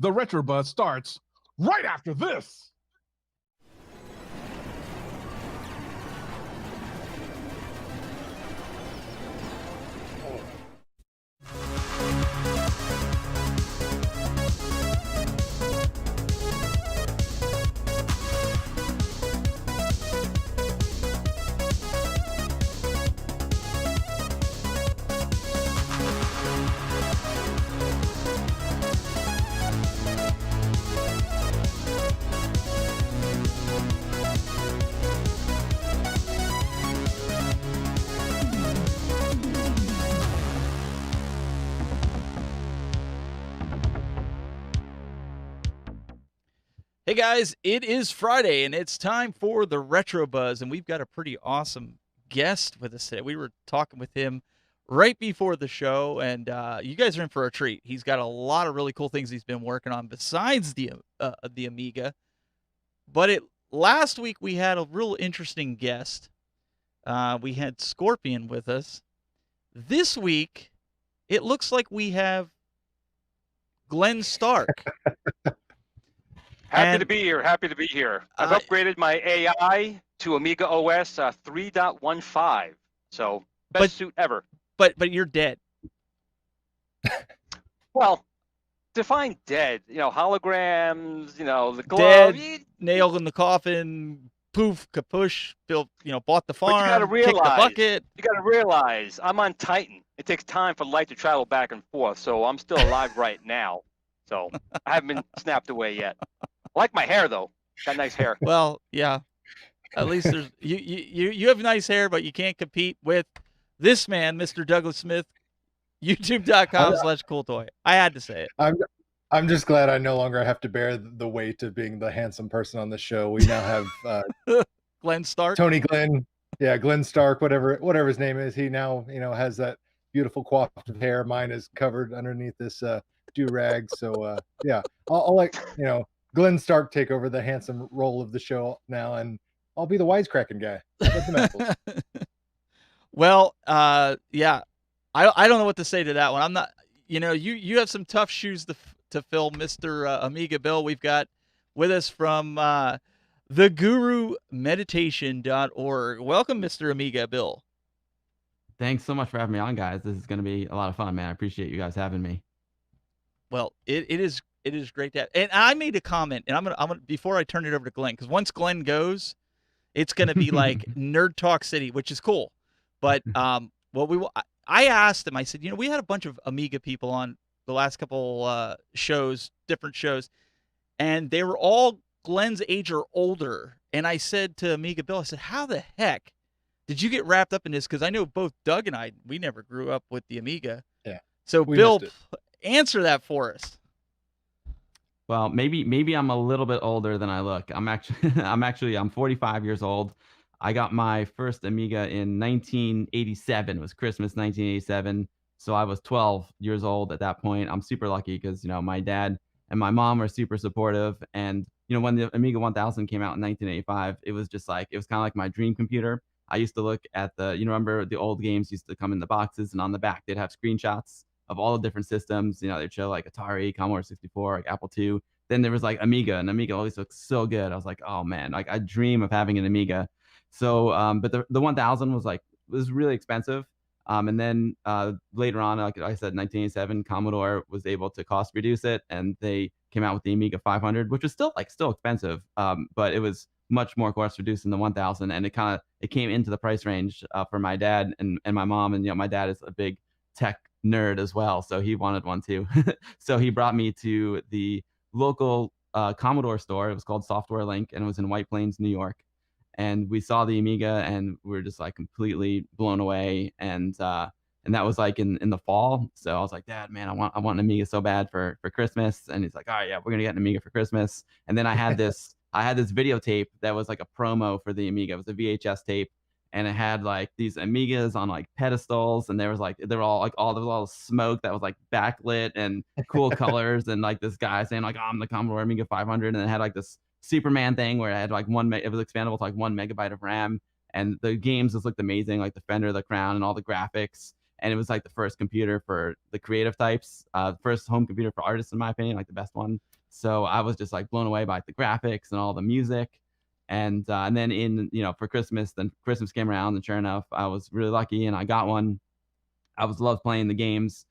The Retro Buzz starts right after this. Hey guys, it is Friday and it's time for the Retro Buzz, and we've got a pretty awesome guest with us today. We were talking with him right before the show, and you guys are in for a treat. He's got a lot of really cool things he's been working on besides the Amiga. But last week we had a real interesting guest. We had Scorpion with us. This week, it looks like we have Glenn Stark. Happy to be here. Happy to be here. I've upgraded my AI to Amiga OS 3.15. So best suit ever. But you're dead. Well, define dead. You know, holograms. You know, the glove. Dead, nail in the coffin. Poof, kapoosh. Bill, bought the farm. But you gotta realize, kicked the bucket. You got to realize, I'm on Titan. It takes time for light to travel back and forth. So I'm still alive right now. So I haven't been snapped away yet. I like my hair though. Got nice hair. Well, yeah. At least there's you have nice hair, but you can't compete with this man, Mr. Douglas Smith. YouTube.com/CoolToy. I had to say it. I'm just glad I no longer have to bear the weight of being the handsome person on the show. We now have Glenn Stark. Tony Glenn. Yeah, Glenn Stark, whatever his name is. He now, has that beautiful coiffed hair. Mine is covered underneath this do-rag. So yeah, I'll let Glenn Stark take over the handsome role of the show now, and I'll be the wisecracking guy. Well, yeah, I don't know what to say to that one. I'm not, you have some tough shoes to fill, Mr. Amiga Bill. We've got with us from thegurumeditation.org. Welcome, Mr. Amiga Bill. Thanks so much for having me on, guys. This is going to be a lot of fun, man. I appreciate you guys having me. Well, it is great to have. And I made a comment, and I'm gonna before I turn it over to Glenn, because once Glenn goes, it's gonna be like Nerd Talk City, which is cool. But I asked him. I said, we had a bunch of Amiga people on the last couple shows, different shows, and they were all Glenn's age or older. And I said to Amiga Bill, I said, how the heck did you get wrapped up in this? Because I know both Doug and I, we never grew up with the Amiga. Yeah. So Bill, answer that for us. Well, maybe I'm a little bit older than I look. I'm 45 years old. I got my first Amiga in 1987. It was Christmas 1987. So I was 12 years old at that point. I'm super lucky because, my dad and my mom are super supportive. And, when the Amiga 1000 came out in 1985, it was just like, it was kind of like my dream computer. I used to look at remember the old games used to come in the boxes, and on the back, they'd have screenshots of all the different systems. They'd show like Atari, Commodore 64, like Apple II. Then there was like Amiga, and Amiga always looked so good. I was like, oh man, like I dream of having an Amiga. So, but the 1000 was really expensive. And then later on, like I said, 1987, Commodore was able to cost reduce it, and they came out with the Amiga 500, which was still expensive, but it was much more cost reduced than the 1000, and it came into the price range for my dad and my mom. And my dad is a big tech nerd as well, so he wanted one too. So he brought me to the local Commodore store. It was called Software Link, and it was in White Plains, New York. And we saw the Amiga, and we were just like completely blown away. And that was like in the fall. So I was like, Dad, man, I want an Amiga so bad for Christmas. And he's like, all right, yeah, we're gonna get an Amiga for Christmas. And then I had this videotape that was like a promo for the Amiga. It was a VHS tape, and it had like these Amigas on like pedestals, and there was all smoke that was like backlit and cool colors, and like this guy saying like, oh, I'm the Commodore Amiga 500, and it had like this Superman thing where it had like it was expandable to like 1 megabyte of RAM, and the games just looked amazing, like the Fender, the Crown, and all the graphics. And it was like the first computer for the creative types, first home computer for artists, in my opinion, like the best one. So I was just like blown away by the graphics and all the music. And then for Christmas, then Christmas came around, and sure enough, I was really lucky and I got one. I was loved playing the games.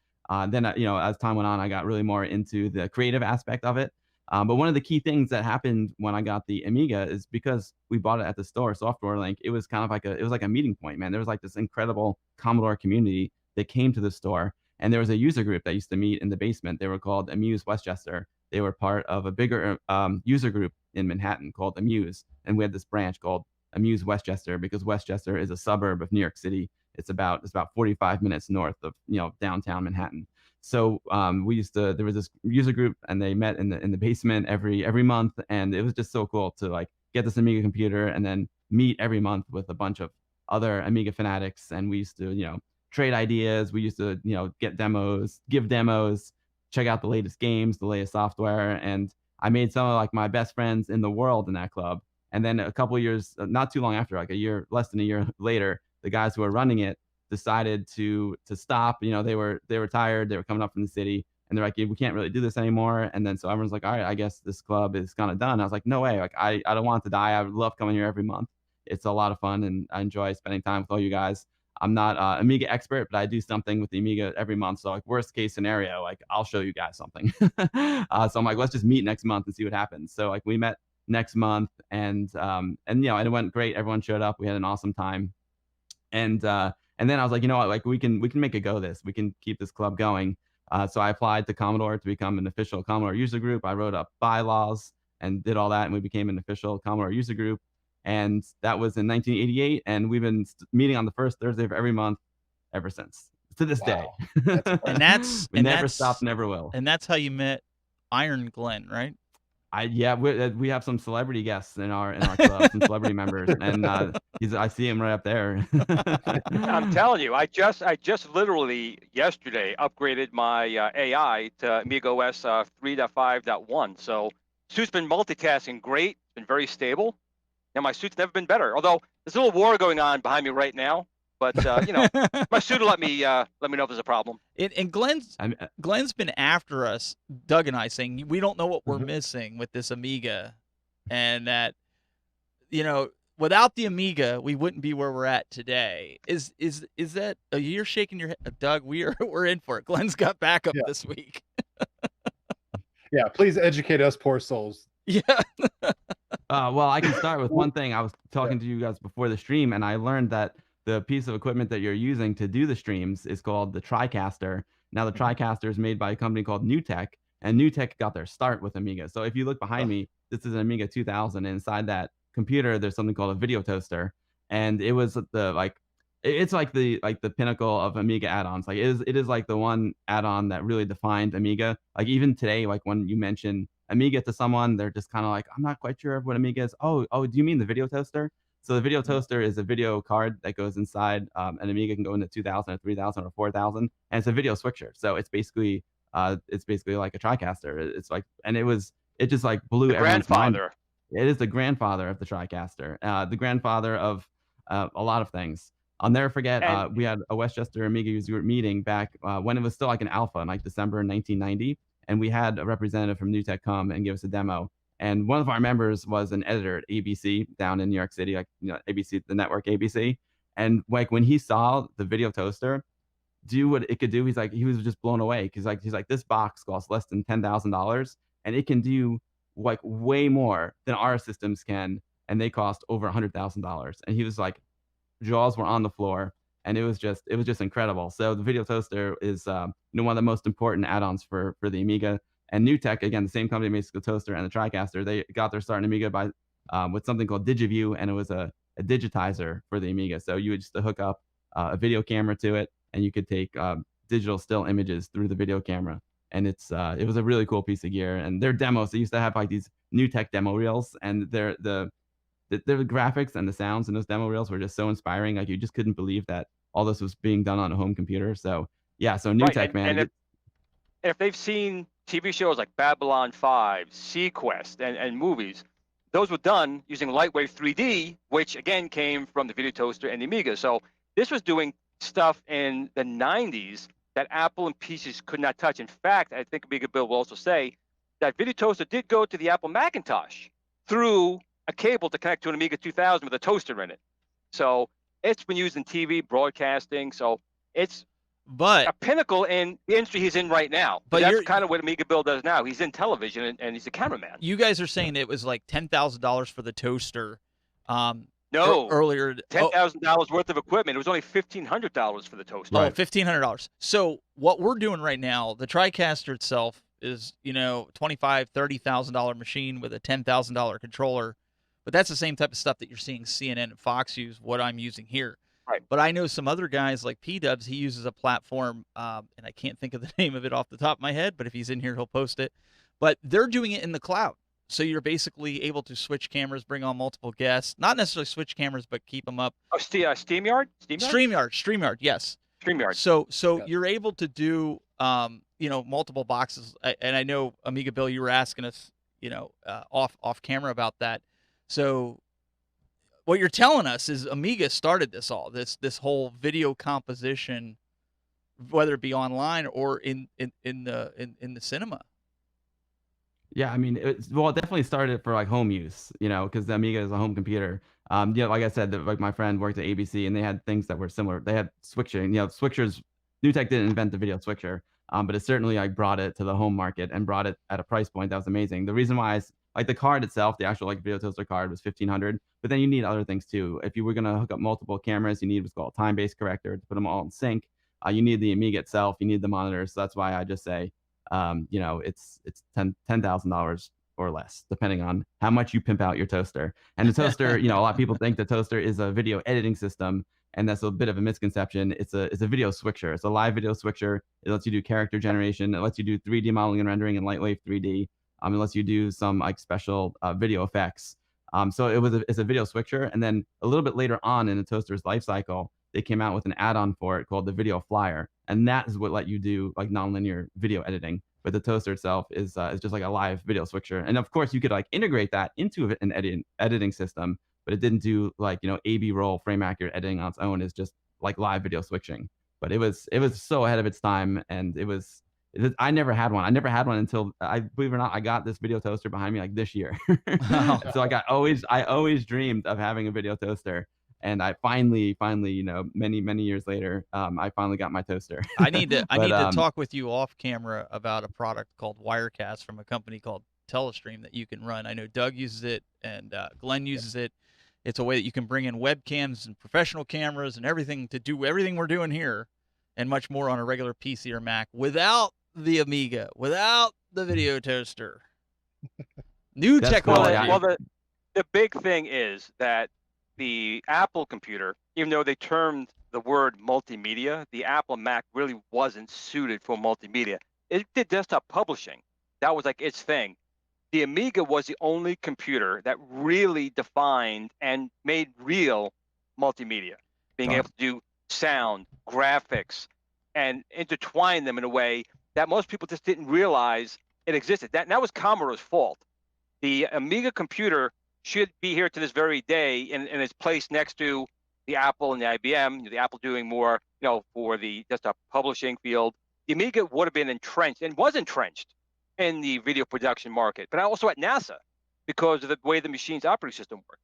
Then as time went on, I got really more into the creative aspect of it. But one of the key things that happened when I got the Amiga is because we bought it at the store, Software Link. It was kind of like a meeting point, man. There was like this incredible Commodore community that came to the store, and there was a user group that used to meet in the basement. They were called Amuse Westchester. They were part of a bigger user group in Manhattan called Amuse, and we had this branch called Amuse Westchester because Westchester is a suburb of New York City. It's about 45 minutes north of downtown Manhattan. So there was this user group, and they met in the basement every month, and it was just so cool to like get this Amiga computer and then meet every month with a bunch of other Amiga fanatics. And we used to trade ideas. We used to get demos, give demos, check out the latest games, the latest software, and I made some of like my best friends in the world in that club. And then a couple of years, not too long after, like less than a year later, the guys who were running it decided to stop. They were tired. They were coming up from the city, and they're like, yeah, we can't really do this anymore. And then so everyone's like, all right, I guess this club is kind of done. I was like, no way. Like I don't want it to die. I would love coming here every month. It's a lot of fun, and I enjoy spending time with all you guys. I'm not Amiga expert, but I do something with the Amiga every month. So like worst case scenario, like I'll show you guys something. So I'm like, let's just meet next month and see what happens. So like we met next month, and it went great. Everyone showed up. We had an awesome time. And then I was like, you know what, like we can make a go of this. We can keep this club going. So I applied to Commodore to become an official Commodore user group. I wrote up bylaws and did all that, and we became an official Commodore user group. And that was in 1988, and we've been meeting on the first Thursday of every month ever since, to this day. We never stopped, never will. And that's how you met Iron Glenn, right? We have some celebrity guests in our club, some celebrity members, and I see him right up there. I'm telling you, I just literally yesterday upgraded my AI to Amiga OS 3.5.1. So suit's been multitasking great, it's been very stable. Now my suit's never been better. Although there's a little war going on behind me right now, but my suit will let me know if there's a problem. And Glenn's been after us, Doug and I, saying we don't know what we're missing with this Amiga, and that without the Amiga we wouldn't be where we're at today. Is that you're shaking your head, Doug? We're in for it. Glenn's got backup this week. Yeah, please educate us poor souls. Yeah. Well, I can start with one thing. I was talking to you guys before the stream, and I learned that the piece of equipment that you're using to do the streams is called the TriCaster. Now, the TriCaster is made by a company called NewTek, and NewTek got their start with Amiga. So if you look behind me, this is an Amiga 2000. And inside that computer, there's something called a video toaster, and it was it's like the pinnacle of Amiga add-ons. Like it is like the one add-on that really defined Amiga. Like even today, like when you mention Amiga to someone, they're just kind of like, I'm not quite sure what Amiga is. Oh, do you mean the video toaster? So the video toaster is a video card that goes inside an Amiga, can go into 2000 or 3000 or 4000, and it's a video switcher. So it's basically like a TriCaster. It's like, and it just like blew everyone's mind. It is the grandfather of the TriCaster, the grandfather of a lot of things. I'll never forget, we had a Westchester Amiga user group meeting back when it was still like an alpha in like December 1990, and we had a representative from NewTek come and give us a demo. And one of our members was an editor at ABC down in New York City, like ABC, the network ABC. And like when he saw the video toaster do what it could do, he was just blown away, because he's like this box costs less than $10,000, and it can do like way more than our systems can, and they cost over $100,000. And he was like, jaws were on the floor, and it was just incredible. So the video toaster is one of the most important add-ons for the Amiga. And NewTek, again, the same company makes the toaster and the TriCaster, they got their start in Amiga by with something called DigiView, and it was a digitizer for the Amiga. So you would just hook up a video camera to it, and you could take digital still images through the video camera. And it was a really cool piece of gear. And their demos, they used to have like these NewTek demo reels, and the graphics and the sounds in those demo reels were just so inspiring. Like you just couldn't believe that all this was being done on a home computer. So yeah, so NewTek, right. man. And if they've seen TV shows like Babylon 5, Sequest, and movies, those were done using Lightwave 3D, which again came from the video toaster and the Amiga. So this was doing stuff in the 90s that Apple and PCs could not touch. In fact, I think Amiga Bill will also say that video toaster did go to the Apple Macintosh through a cable to connect to an Amiga 2000 with a toaster in it. So it's been used in TV, broadcasting. So it's a pinnacle in the industry he's in right now. But that's kind of what Amiga Bill does now. He's in television and he's a cameraman. You guys are saying it was like $10,000 for the toaster. No, earlier $10,000 worth of equipment. It was only $1,500 for the toaster. Oh, $1,500. So what we're doing right now, the TriCaster itself is, $25,000, $30,000 machine with a $10,000 controller. But that's the same type of stuff that you're seeing CNN and Fox use, what I'm using here. Right. But I know some other guys like P-Dubs, he uses a platform, and I can't think of the name of it off the top of my head, but if he's in here, he'll post it. But they're doing it in the cloud. So you're basically able to switch cameras, bring on multiple guests. Not necessarily switch cameras, but keep them up. Oh, StreamYard? StreamYard, yes. StreamYard. So you're able to do, multiple boxes. And I know, Amiga Bill, you were asking us, off camera about that. So what you're telling us is Amiga started this whole video composition, whether it be online or in the cinema. Yeah, I mean, it definitely started for like home use, because the Amiga is a home computer. Like I said, like my friend worked at ABC and they had things that were similar. They had switching, switchers. NewTek didn't invent the video switcher, but it certainly like brought it to the home market and brought it at a price point that was amazing. The reason why is like the card itself, the actual like video toaster card was $1,500, but then you need other things too. If you were gonna hook up multiple cameras, you need what's called a time-based corrector to put them all in sync. You need the Amiga itself, you need the monitors. So that's why I just say, it's $10,000 or less, depending on how much you pimp out your toaster. And the toaster, a lot of people think the toaster is a video editing system, and that's a bit of a misconception. It's a video switcher. It's a live video switcher. It lets you do character generation. It lets you do 3D modeling and rendering in Lightwave 3D. It lets you do some like special video effects. So it's a video switcher. And then a little bit later on in the toaster's life cycle, they came out with an add-on for it called the Video Flyer, and that is what let you do like nonlinear video editing. But the toaster itself is just like a live video switcher, and of course you could like integrate that into an editing system, but it didn't do like A/B roll frame accurate editing on its own. It's just like live video switching. But it was so ahead of its time, and I never had one. I never had one until I believe it or not, I got this video toaster behind me like this year. So like I always dreamed of having a video toaster. And I finally, many years later, I finally got my toaster. I need to talk with you off camera about a product called Wirecast from a company called Telestream that you can run. I know Doug uses it and Glenn uses it. It's a way that you can bring in webcams and professional cameras and everything to do everything we're doing here and much more on a regular PC or Mac without the Amiga, without the video toaster. New technology. Cool. Well, the big thing is that the Apple computer, even though they termed the word multimedia, the Apple Mac really wasn't suited for multimedia. It did desktop publishing. That was like its thing. The Amiga was the only computer that really defined and made real multimedia, being able to do sound, graphics, and intertwine them in a way that most people just didn't realize it existed. That was Commodore's fault. The Amiga computer should be here to this very day in its place next to the Apple and the IBM, the Apple doing more, for the desktop publishing field. The Amiga would have been entrenched and was entrenched in the video production market, but also at NASA because of the way the machine's operating system worked.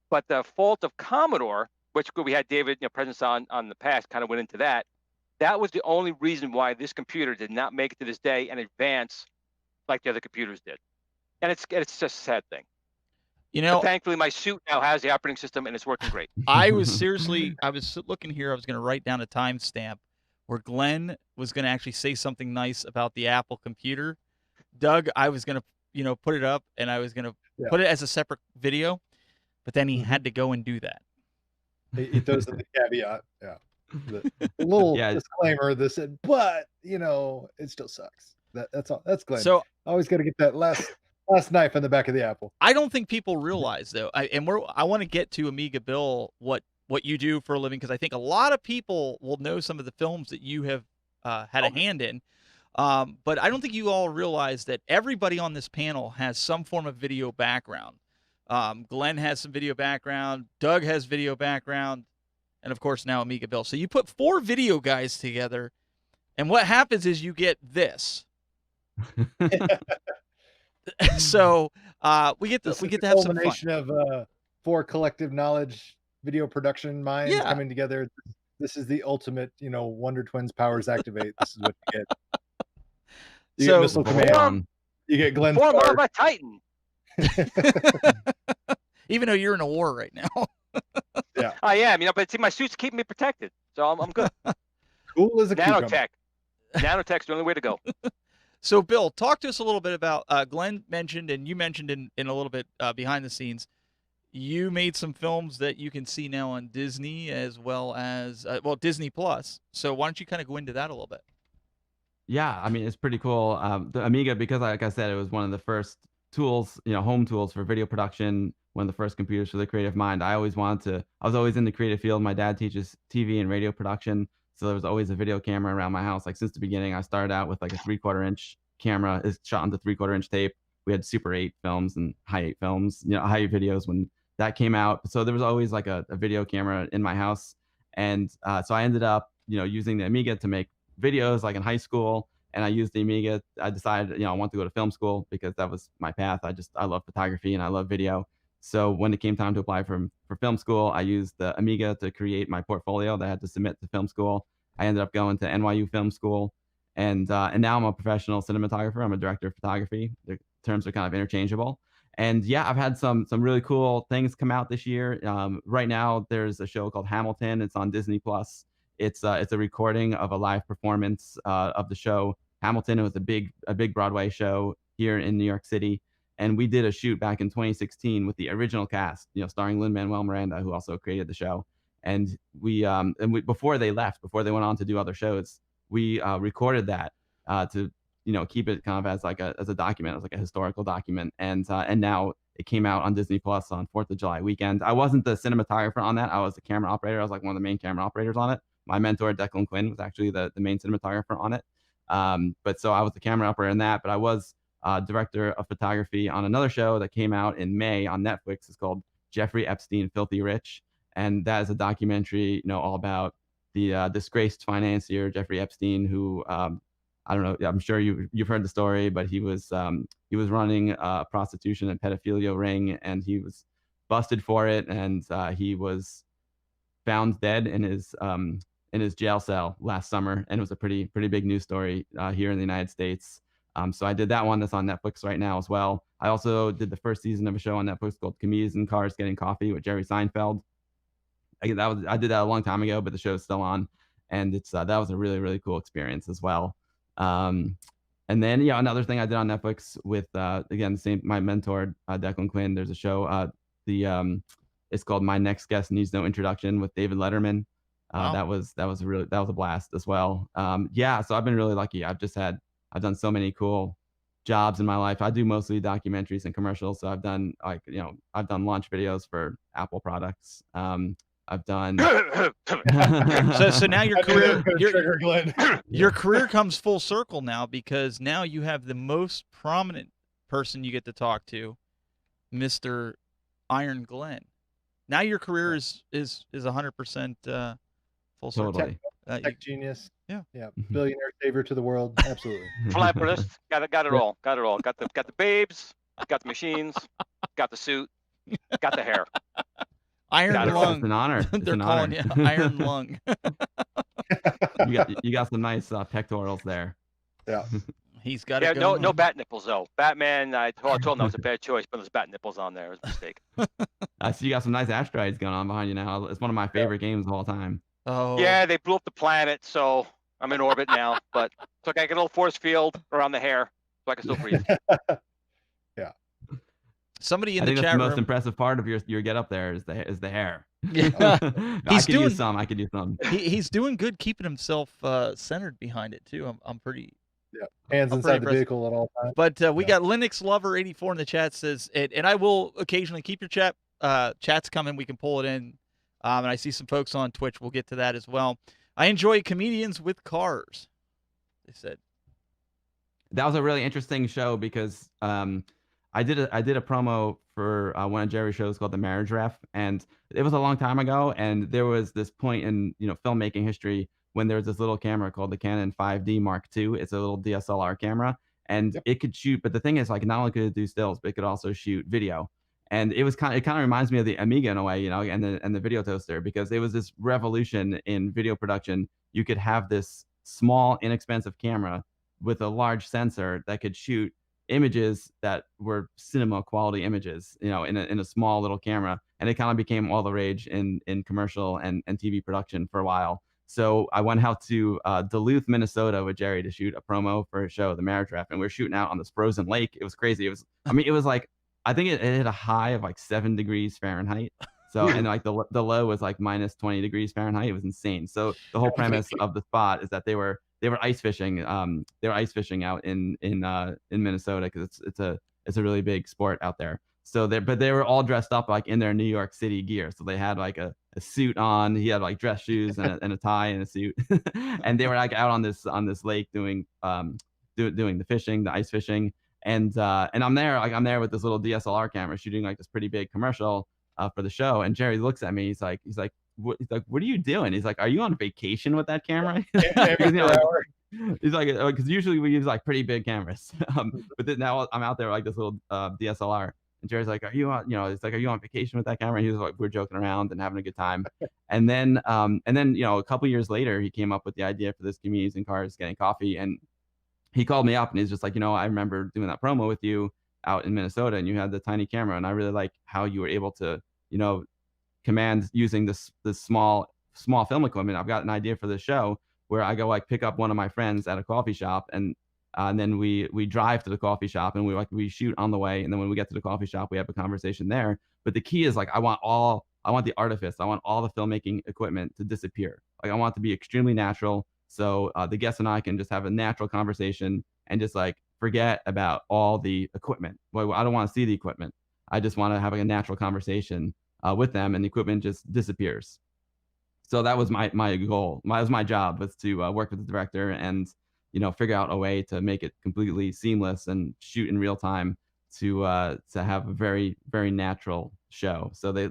But the fault of Commodore, which we had David presence on the past, kind of went into that. That was the only reason why this computer did not make it to this day and advance like the other computers did. And it's just a sad thing. But thankfully, my suit now has the operating system, and it's working great. I was looking here. I was going to write down a timestamp where Glenn was going to actually say something nice about the Apple computer. Doug, I was going to, put it up, and I was going to put it as a separate video, but then he had to go and do that. He throws in the caveat, the little disclaimer that said, but it still sucks. That's all. That's Glenn. So always got to get that last knife in the back of the apple. I don't think people realize though, I want to get to Amiga Bill, what you do for a living, because I think a lot of people will know some of the films that you have had a hand in. But I don't think you all realize that everybody on this panel has some form of video background. Glenn has some video background. Doug has video background. And, of course, now Amiga Bill. So you put 4 video guys together, and what happens is you get this. So we get to This is have the some fun. culmination of 4 collective knowledge video production minds Yeah. coming together. This is the ultimate, Wonder Twins powers activate. This is what you get. You So- get Missile Command. Voltron. You get Glenn Form of Stark. a Titan. Even though you're in a war right now. I am, but see, my suit's keeping me protected, so I'm good. Cool as a cucumber. Nanotech. Nanotech's the only way to go. So, Bill, talk to us a little bit about Glenn mentioned, and you mentioned in a little bit behind the scenes, you made some films that you can see now on Disney as well as, Disney Plus. So why don't you kind of go into that a little bit? Yeah, I mean, it's pretty cool. The Amiga, because like I said, it was one of the first tools, home tools for video production, one of the first computers for the creative mind. I was always in the creative field. My dad teaches TV and radio production. So there was always a video camera around my house. Like since the beginning, I started out with like a 3/4 inch camera. It's shot onto 3/4 inch tape. We had Super 8 films and High 8 films, High 8 videos when that came out. So there was always like a video camera in my house. And so I ended up, using the Amiga to make videos like in high school. And I used the Amiga. I decided, I want to go to film school because that was my path. I love photography and I love video. So when it came time to apply for film school, I used the Amiga to create my portfolio that I had to submit to film school. I ended up going to NYU Film School, and now I'm a professional cinematographer. I'm a director of photography. The terms are kind of interchangeable. And yeah, I've had some really cool things come out this year. Right now, there's a show called Hamilton. It's on Disney Plus. It's a recording of a live performance of the show Hamilton. It was a big Broadway show here in New York City. And we did a shoot back in 2016 with the original cast, starring Lin-Manuel Miranda, who also created the show. And we before they left, before they went on to do other shows, we recorded that to keep it kind of as a document, as like a historical document. And now it came out on Disney Plus on 4th of July weekend. I wasn't the cinematographer on that. I was the camera operator. I was like one of the main camera operators on it. My mentor, Declan Quinn, was actually the main cinematographer on it. But so I was the camera operator in that, but I was director of photography on another show that came out in May on Netflix. It's called Jeffrey Epstein, Filthy Rich. And that is a documentary, all about the disgraced financier, Jeffrey Epstein, who, I don't know, I'm sure you've heard the story, but he was running a prostitution and pedophilia ring, and he was busted for it. And he was found dead in his jail cell last summer. And it was a pretty big news story here in the United States. So I did that one that's on Netflix right now as well. I also did the first season of a show on Netflix called Comedians in Cars Getting Coffee with Jerry Seinfeld. I did that a long time ago, but the show's still on, and that was a really, really cool experience as well. And then another thing I did on Netflix with again my mentor Declan Quinn. There's a show it's called My Next Guest Needs No Introduction with David Letterman. Wow. That was a blast as well. So I've been really lucky. I've done so many cool jobs in my life. I do mostly documentaries and commercials. So I've done launch videos for Apple products. I've done. So now your career, Trigger Glenn. your career comes full circle now, because now you have the most prominent person you get to talk to, Mr. Iron Glenn. Now your career is 100% full circle. Totally. Tech genius. Yeah. Billionaire savior to the world. Absolutely. Philanthropist. Got it all. Got the babes. Got the machines. Got the suit. Got the hair. Iron Lung. It's an honor. They're calling you Iron Lung. You got some nice pectorals there. Yeah. He's got Yeah, it. no bat nipples though. Batman. I told him that was a bad choice, but those bat nipples on there. It was a mistake. I see you got some nice asteroids going on behind you now. It's one of my favorite games of all time. Oh. Yeah, they blew up the planet, so I'm in orbit now. But it's okay. I get a little force field around the hair, so I can still breathe. Somebody in I the think that's chat the most room. impressive part of your get up there is the hair. Yeah. I could use some. He's doing good keeping himself centered behind it too. I'm pretty. Yeah. Hands I'm inside pretty the vehicle at all times. But we got Linux Lover 84 in the chat says it, and I will occasionally keep your chats coming. We can pull it in, and I see some folks on Twitch. We'll get to that as well. I enjoy comedians with cars. They said that was a really interesting show because I did a promo for one of Jerry's shows called The Marriage Ref, and it was a long time ago. And there was this point in filmmaking history when there was this little camera called the Canon 5D Mark II. It's a little DSLR camera, and Yep. it could shoot. But the thing is, like, not only could it do stills, but it could also shoot video. And it kind of reminds me of the Amiga in a way, and the video toaster, because it was this revolution in video production. You could have this small, inexpensive camera with a large sensor that could shoot images that were cinema quality images, in a small little camera. And it kind of became all the rage in commercial and TV production for a while. So I went out to Duluth, Minnesota with Jerry to shoot a promo for a show, the Marriage Ref, and we were shooting out on this frozen lake. It was crazy. It was like, I think it hit a high of like 7 degrees Fahrenheit. So, and like the low was like minus 20 degrees Fahrenheit. It was insane. So the whole premise of the spot is that they were ice fishing. They were ice fishing out in Minnesota, because it's a really big sport out there. So they were all dressed up like in their New York City gear. So they had like a suit on. He had like dress shoes and a tie and a suit, and they were like out on this lake doing the fishing, the ice fishing. And I'm there with this little DSLR camera shooting like this pretty big commercial for the show. And Jerry looks at me. He's like, what are you doing? He's like, are you on vacation with that camera? He's like, because usually we use like pretty big cameras, but then now I'm out there with like this little DSLR. And Jerry's like, are you on, it's like, are you on vacation with that camera? And he was like, we're joking around and having a good time. And then a couple years later, he came up with the idea for this Comedians in Cars Getting Coffee. And he called me up and he's just like, I remember doing that promo with you out in Minnesota, and you had the tiny camera, and I really like how you were able to, command using this small film equipment. I've got an idea for this show where I go like pick up one of my friends at a coffee shop, and then we drive to the coffee shop, and we shoot on the way, and then when we get to the coffee shop, we have a conversation there. But the key is like I want the artifice, I want all the filmmaking equipment to disappear. Like I want it to be extremely natural. So the guest and I can just have a natural conversation and just like forget about all the equipment. Well, I don't want to see the equipment. I just want to have like a natural conversation with them, and the equipment just disappears. So that was my goal. My job was to work with the director and figure out a way to make it completely seamless and shoot in real time to have a very, very natural show. So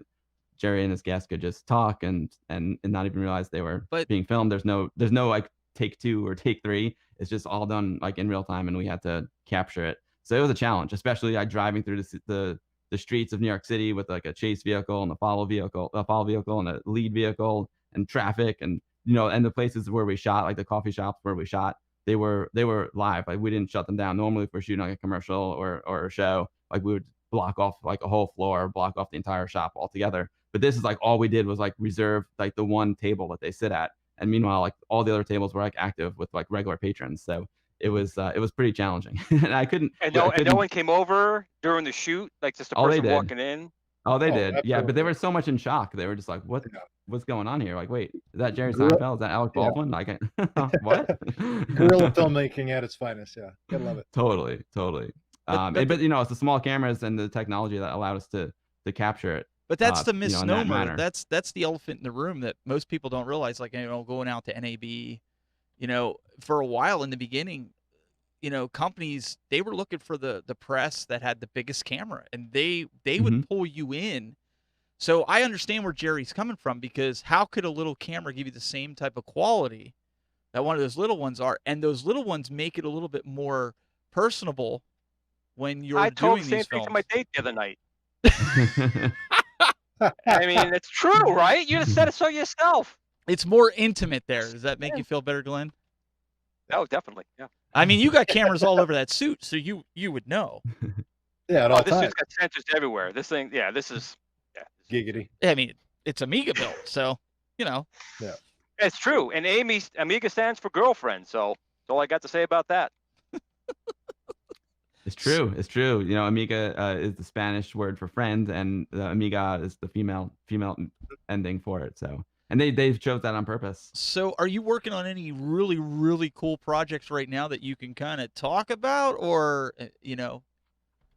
Jerry and his guests could just talk and not even realize they were being filmed. There's no like take 2 or take 3. It's just all done like in real time, and we had to capture it. So it was a challenge, especially like driving through the streets of New York City with like a chase vehicle and a follow vehicle and a lead vehicle and traffic, and and the places where we shot, like the coffee shops where we shot, they were live. Like we didn't shut them down. Normally if we're shooting like a commercial or a show, like we would block off like a whole floor, block off the entire shop altogether. But this is like all we did was like reserve like the one table that they sit at, and meanwhile like all the other tables were like active with like regular patrons. So it was pretty challenging. And I couldn't. And no one came over during the shoot, like just a person walking in. Oh, they did. Absolutely. Yeah, but they were so much in shock. They were just like, what's going on here? Like, wait, is that Jerry Seinfeld? Is that Alec Baldwin? Like, what? Guerrilla filmmaking at its finest. Yeah, gotta love it. Totally. But it's the small cameras and the technology that allowed us to capture it. But that's the misnomer. manner. That's the elephant in the room that most people don't realize. Like, going out to NAB, for a while in the beginning, companies, they were looking for the press that had the biggest camera, and they would pull you in. So I understand where Jerry's coming from, because how could a little camera give you the same type of quality that one of those little ones are? And those little ones make it a little bit more personable when you're doing these films. I told the same thing to my date the other night. I mean, it's true, right? You just said it so yourself. It's more intimate there. Does that make you feel better, Glenn? Oh, definitely. Yeah. I mean, you got cameras all over that suit, so you would know. Yeah, this suit's got sensors everywhere. This thing, this is giggity. I mean, it's Amiga Bill, so Yeah, it's true. And Amiga stands for girlfriend, so that's all I got to say about that. It's true. Amiga is the Spanish word for friend, and Amiga is the female ending for it. So, and they chose that on purpose. So, are you working on any really, really cool projects right now that you can kind of talk about, or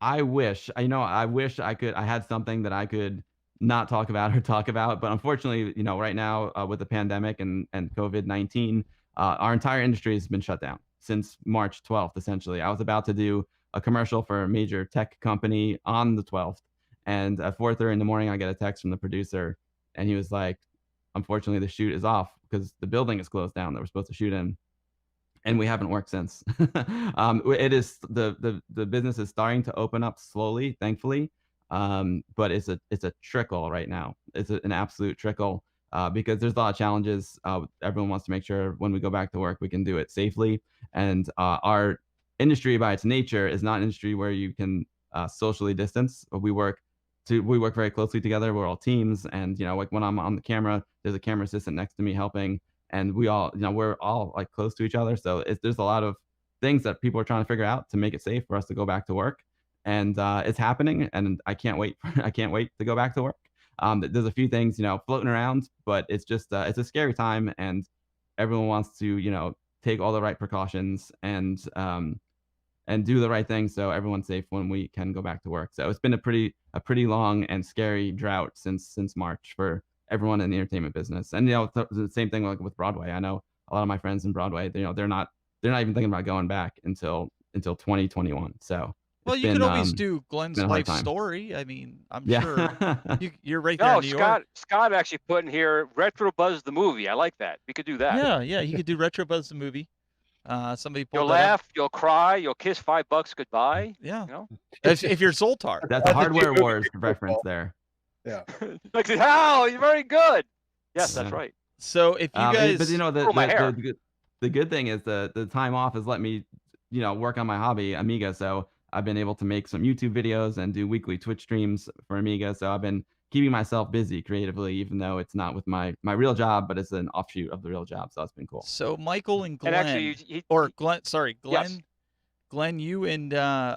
I wish I had something that I could not talk about, but unfortunately, right now with the pandemic and COVID-19, our entire industry has been shut down since March 12th. Essentially, I was about to do a commercial for a major tech company on the 12th, and at 4:30 in the morning, I get a text from the producer, and he was like, "Unfortunately, the shoot is off because the building is closed down that we're supposed to shoot in." and we haven't worked since. It is the business is starting to open up slowly, thankfully, but it's a trickle right now. It's an absolute trickle because there's a lot of challenges. Everyone wants to make sure when we go back to work we can do it safely, and our industry by its nature is not an industry where you can socially distance. We work very closely together. We're all teams, and like when I'm on the camera, there's a camera assistant next to me helping, and we all, we're all like close to each other. So there's a lot of things that people are trying to figure out to make it safe for us to go back to work, and it's happening, and I can't wait. I can't wait to go back to work. There's a few things floating around, but it's just it's a scary time, and everyone wants to take all the right precautions and do the right thing so everyone's safe when we can go back to work. So it's been a pretty long and scary drought since March for everyone in the entertainment business. And the same thing like with Broadway. I know a lot of my friends in Broadway, they're not even thinking about going back until 2021. So well, you could always do Glenn's life story. I mean, I'm sure you're right there in New York. Scott actually put in here Retro Buzz the movie. I like that. We could do that. Yeah, you could do Retro Buzz the movie. Somebody you'll laugh, you'll cry, you'll kiss $5 goodbye. Yeah, if you're Zoltar. That's a Hardware Wars reference there. Yeah. Like, how you're very good. Yes, that's right. So if you guys, but the good thing is the time off has let me work on my hobby Amiga. So I've been able to make some YouTube videos and do weekly Twitch streams for Amiga. So I've been keeping myself busy creatively, even though it's not with my real job, but it's an offshoot of the real job. So that's been cool. So Michael and Glenn, Yes. Glenn, you and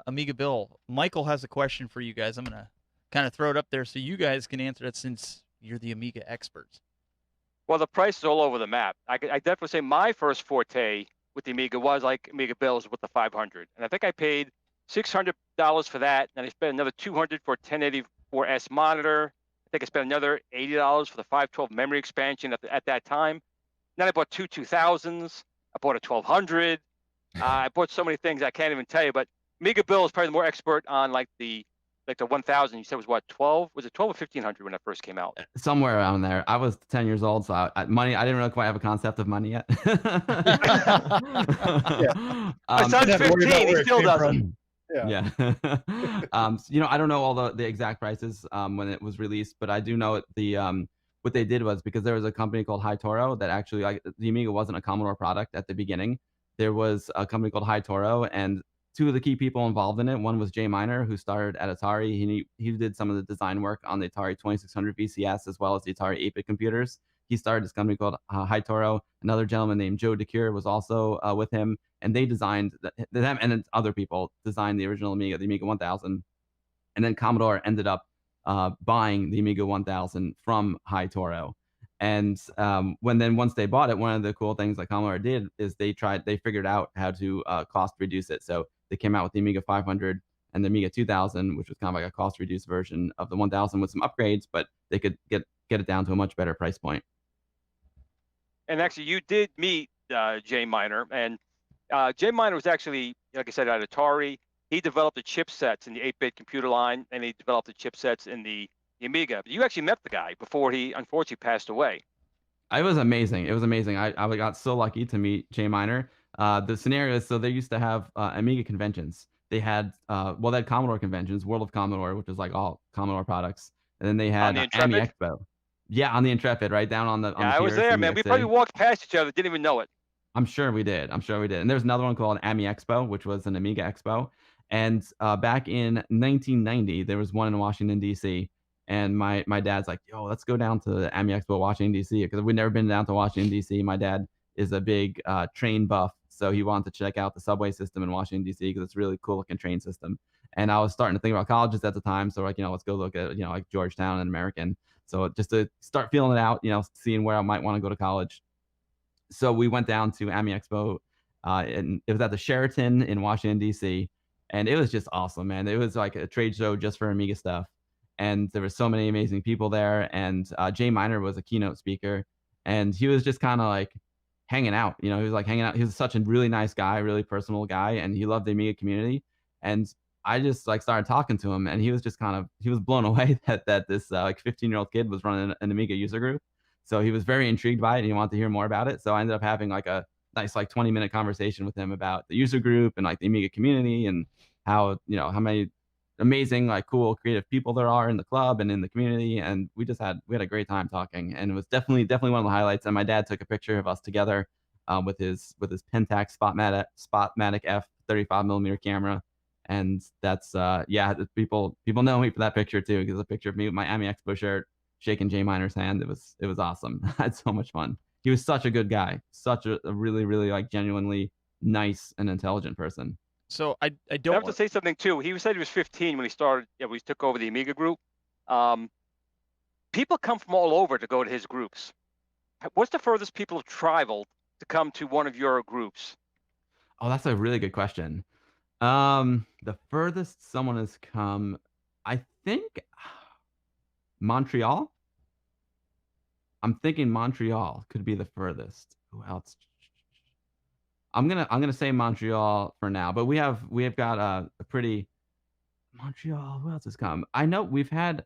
Amiga Bill, Michael has a question for you guys. I'm going to kind of throw it up there so you guys can answer it since you're the Amiga experts. Well, the price is all over the map. I definitely say my first forte with the Amiga was like Amiga Bill's with the 500. And I think I paid $600 for that. And I spent another $200 for a 1084S monitor. I think I spent another $80 for the 512 memory expansion at that time. Then I bought two 2000s. I bought a 1200. I bought so many things I can't even tell you. But Amiga Bill is probably the more expert on like the 1000. You said was what, 12? Was it 12 or 1500 when it first came out? Somewhere around there. I was 10 years old, so I didn't really quite have a concept of money yet. My son's 15. He still doesn't. Yeah. I don't know all the exact prices when it was released, but I do know what they did was, because there was a company called High Toro that actually, the Amiga wasn't a Commodore product at the beginning. There was a company called High Toro, and two of the key people involved in it, one was Jay Miner, who started at Atari. He did some of the design work on the Atari 2600 VCS as well as the Atari 8-bit computers. He started this company called High Toro. Another gentleman named Joe DeCure was also with him, and they designed them, and then other people designed the original Amiga, the Amiga 1000. And then Commodore ended up buying the Amiga 1000 from High Toro. And once they bought it, one of the cool things that Commodore did is they figured out how to cost reduce it. So they came out with the Amiga 500 and the Amiga 2000, which was kind of like a cost reduced version of the 1000 with some upgrades, but they could get it down to a much better price point. And actually, you did meet Jay Miner, and Jay Miner was actually, like I said, at Atari. He developed the chipsets in the 8-bit computer line, and he developed the chipsets in the Amiga. But you actually met the guy before he unfortunately passed away. It was amazing. It was amazing. I got so lucky to meet Jay Miner. The scenario is, so they used to have Amiga conventions. They had they had Commodore conventions, World of Commodore, which is like all Commodore products, and then they had Ami Expo. Yeah, on the Intrepid, right down on the. I was there, man. We probably walked past each other, didn't even know it. I'm sure we did. And there's another one called Ami Expo, which was an Amiga Expo. And back in 1990, there was one in Washington, D.C. And my dad's like, yo, let's go down to the Ami Expo, Washington, D.C. Because we'd never been down to Washington, D.C. My dad is a big train buff. So he wanted to check out the subway system in Washington, D.C. because it's a really cool looking train system. And I was starting to think about colleges at the time. So let's go look at, like Georgetown and American. So just to start feeling it out, seeing where I might want to go to college. So we went down to Ami Expo, and it was at the Sheraton in Washington, D.C. And it was just awesome, man. It was like a trade show just for Amiga stuff. And there were so many amazing people there. And Jay Miner was a keynote speaker. And he was just kind of like hanging out. He was like hanging out. He was such a really nice guy, really personal guy. And he loved the Amiga community. And I just started talking to him. And he was just he was blown away that this 15-year-old kid was running an Amiga user group. So he was very intrigued by it. And he wanted to hear more about it. So I ended up having like a nice like 20-minute conversation with him about the user group and like the Amiga community and how, you know, how many amazing, like cool, creative people there are in the club and in the community. And we had a great time talking, and it was definitely one of the highlights. And my dad took a picture of us together with his Pentax Spotmatic F 35mm camera. And that's yeah, people know me for that picture too, because a picture of me with my Ami Expo shirt shaking Jay Miner's hand. It was awesome. I had so much fun. He was such a good guy, such a really, really like genuinely nice and intelligent person. So I I don't have to say something too. He said he was 15 when he started. Yeah, when he took over the Amiga group. People come from all over to go to his groups. What's the furthest people have traveled to come to one of your groups? Oh, that's a really good question. The furthest someone has come, I think Montreal. I'm thinking Montreal could be the furthest. Who else? I'm gonna say Montreal for now, but we have got a pretty Montreal. Who else has come? I know we've had